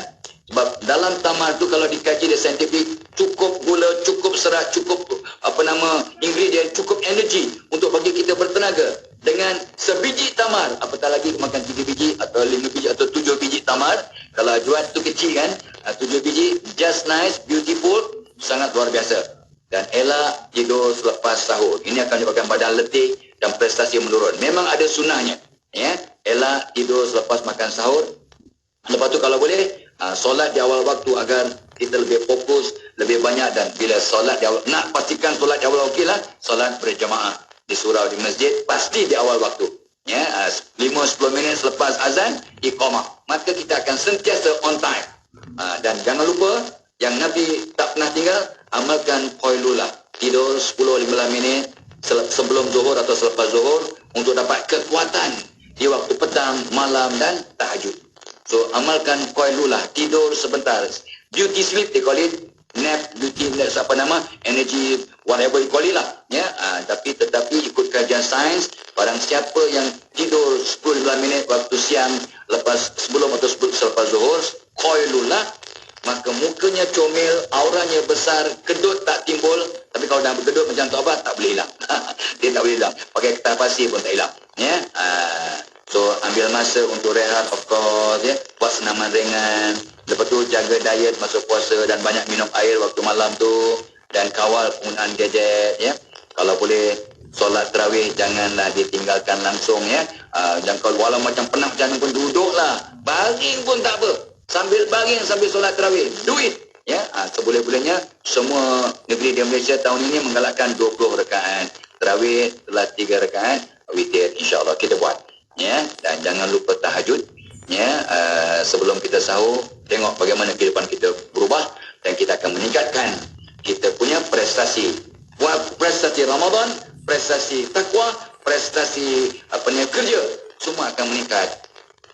Sebab dalam tamar tu kalau dikaji dia saintifik, cukup gula, cukup serat, cukup ingredient, cukup energi untuk bagi kita bertenaga. Dengan sebiji tamar, apatah lagi makan 3 biji atau 5 biji atau 7 biji tamar. Kalau jual tu kecil kan, 7 biji, just nice, beautiful, sangat luar biasa. Dan elak tidur selepas sahur. Ini akan menyebabkan badan letih dan prestasi menurun. Memang ada sunnahnya. Ya, elak tidur selepas makan sahur. Lepas tu kalau boleh, solat di awal waktu agar kita lebih fokus, lebih banyak, dan bila solat di awal, nak pastikan solat di awal okey lah, solat berjamaah di surau di masjid pasti di awal waktu. Ya, 5-10 minit selepas azan iqamah, maka kita akan sentiasa on time. Dan jangan lupa yang Nabi tak pernah tinggal, amalkan qailulah, tidur 10-15 minit sebelum zuhur atau selepas zuhur untuk dapat kekuatan di waktu petang, malam dan tahajud. So amalkan qailulah, tidur sebentar, beauty sleep they call it, nap, beauty, apa nama, energy, whatever you call it lah, ya. Tetapi ikut kajian sains, barang siapa yang tidur 10-15 minit waktu siang sebelum atau selepas zuhur, qailullah, maka mukanya comel, auranya besar, kedut tak timbul. Tapi kalau dah berkedut macam tu apa, tak boleh hilang. Dia tak boleh hilang, pakai kertas pasir pun tak hilang, ya. So ambil masa untuk rehat, of course, ya. Buat senaman ringan, lepas tu jaga diet masa puasa dan banyak minum air waktu malam tu, dan kawal penggunaan gadget, ya. Kalau boleh solat tarawih janganlah ditinggalkan langsung, ya. Dan kalau walau macam penat macam pun duduklah, baring pun tak apa, sambil baring sambil solat tarawih, do it, ya. Seboleh-bolehnya. Semua negeri di Malaysia tahun ini menggalakkan 20 rakaat tarawih, telah 3 rakaat witir, insya-Allah kita buat, ya. Dan jangan lupa tahajud, ya. Sebelum kita sahur, tengok bagaimana kehidupan kita berubah, dan kita akan meningkatkan kita punya prestasi. Buat prestasi Ramadan, prestasi takwa, prestasi kerja, semua akan meningkat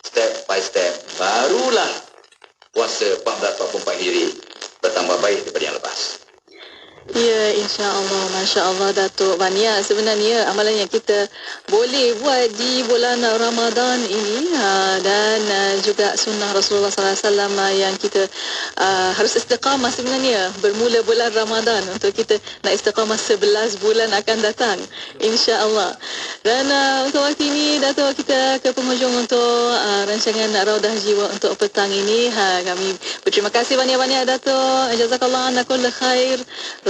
step by step. Barulah puasa 1444 Hijri bertambah baik daripada yang lepas. Ya, insya-Allah, masya-Allah Datuk Vania. Sebenarnya amalan yang kita boleh buat di bulan Ramadan ini dan juga sunnah Rasulullah SAW yang kita harus istiqamah sebenarnya bermula bulan Ramadan untuk kita nak istiqamah 11 bulan akan datang, insya-Allah. Dan untuk waktu ini Datuk, kita ke penghujung untuk rancangan Raudah Jiwa untuk petang ini. Kami berterima kasih banyak-banyak Datuk. Jazakallah anna kull khair.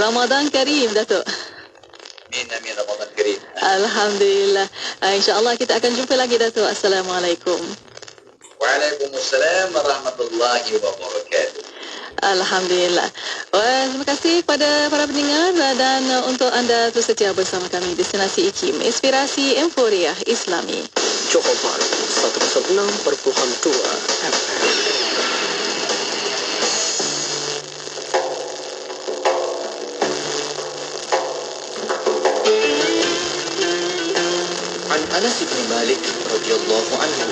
Ramadan Karim Datuk. Amin, Ramadan Karim. Alhamdulillah. InsyaAllah kita akan jumpa lagi Datuk. Assalamualaikum. Waalaikumsalam warahmatullahi wabarakatuh. Alhamdulillah. Terima kasih kepada para pendengar dan untuk anda terus setia bersama kami Destinasi IKIM, Inspirasi Emporia Islami. Johor Bahru 106.2 FM. عن أنس بن مالك رضي الله عنه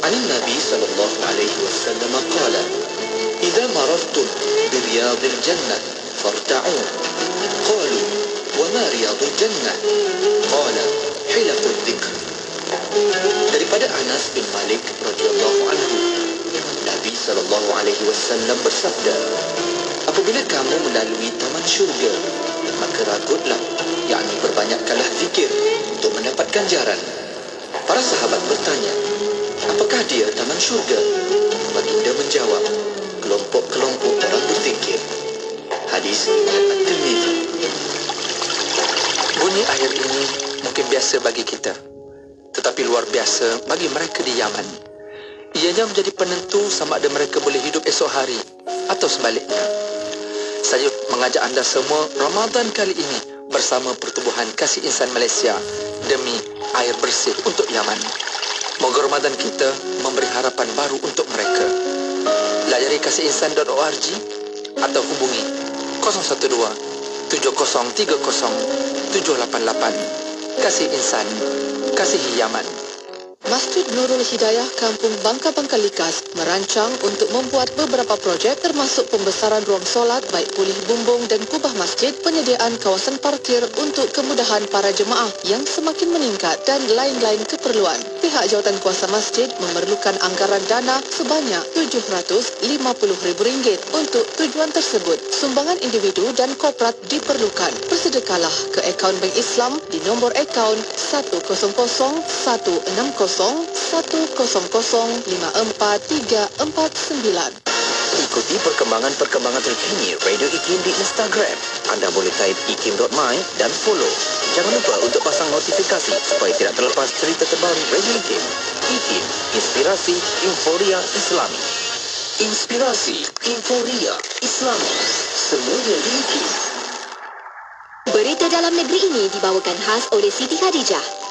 عن النبي صلى الله عليه وسلم قال إذا مررتم برياض الجنة فارتعوا قالوا وما رياض الجنة قال حلق الذكر. Daripada Anas bin Malik radhiyallahu anhu, Nabi sallallahu alaihi wasallam bersabda, apabila kamu melalui taman syurga, maka ragutlah, yakni perbanyakkanlah zikir untuk mendapat ganjaran. Para sahabat bertanya, apakah dia taman syurga? Baginda menjawab, kelompok-kelompok orang berzikir. Hadis riwayat At-Tirmizi. Bunyi ayat ini mungkin biasa bagi kita, tetapi luar biasa bagi mereka di Yaman. Ianya menjadi penentu sama ada mereka boleh hidup esok hari atau sebaliknya. Saya mengajak anda semua Ramadan kali ini bersama Pertubuhan Kasih Insan Malaysia demi air bersih untuk Yaman. Moga Ramadan kita memberi harapan baru untuk mereka. Layari kasihinsan.org atau hubungi 012 7030 788. Kasih Insan, kasihi Yaman. Masjid Nurul Hidayah Kampung Bangka Likas merancang untuk membuat beberapa projek termasuk pembesaran ruang solat, baik pulih bumbung dan kubah masjid, penyediaan kawasan parkir untuk kemudahan para jemaah yang semakin meningkat dan lain-lain keperluan. Pihak jawatan kuasa masjid memerlukan anggaran dana sebanyak RM750,000 untuk tujuan tersebut. Sumbangan individu dan korporat diperlukan. Bersedekahlah ke akaun Bank Islam di nombor akaun 100-160-54349. Ikuti perkembangan-perkembangan terkini Radio IKIM di Instagram. Anda boleh type ikim.my dan follow. Jangan lupa untuk pasang notifikasi supaya tidak terlepas cerita terbaru Radio IKIM. IKIM, Inspirasi Emporia Islami. inspirasi, euforia, Islam, semuanya dimiliki. Berita dalam negeri ini dibawakan khas oleh Siti Khadijah.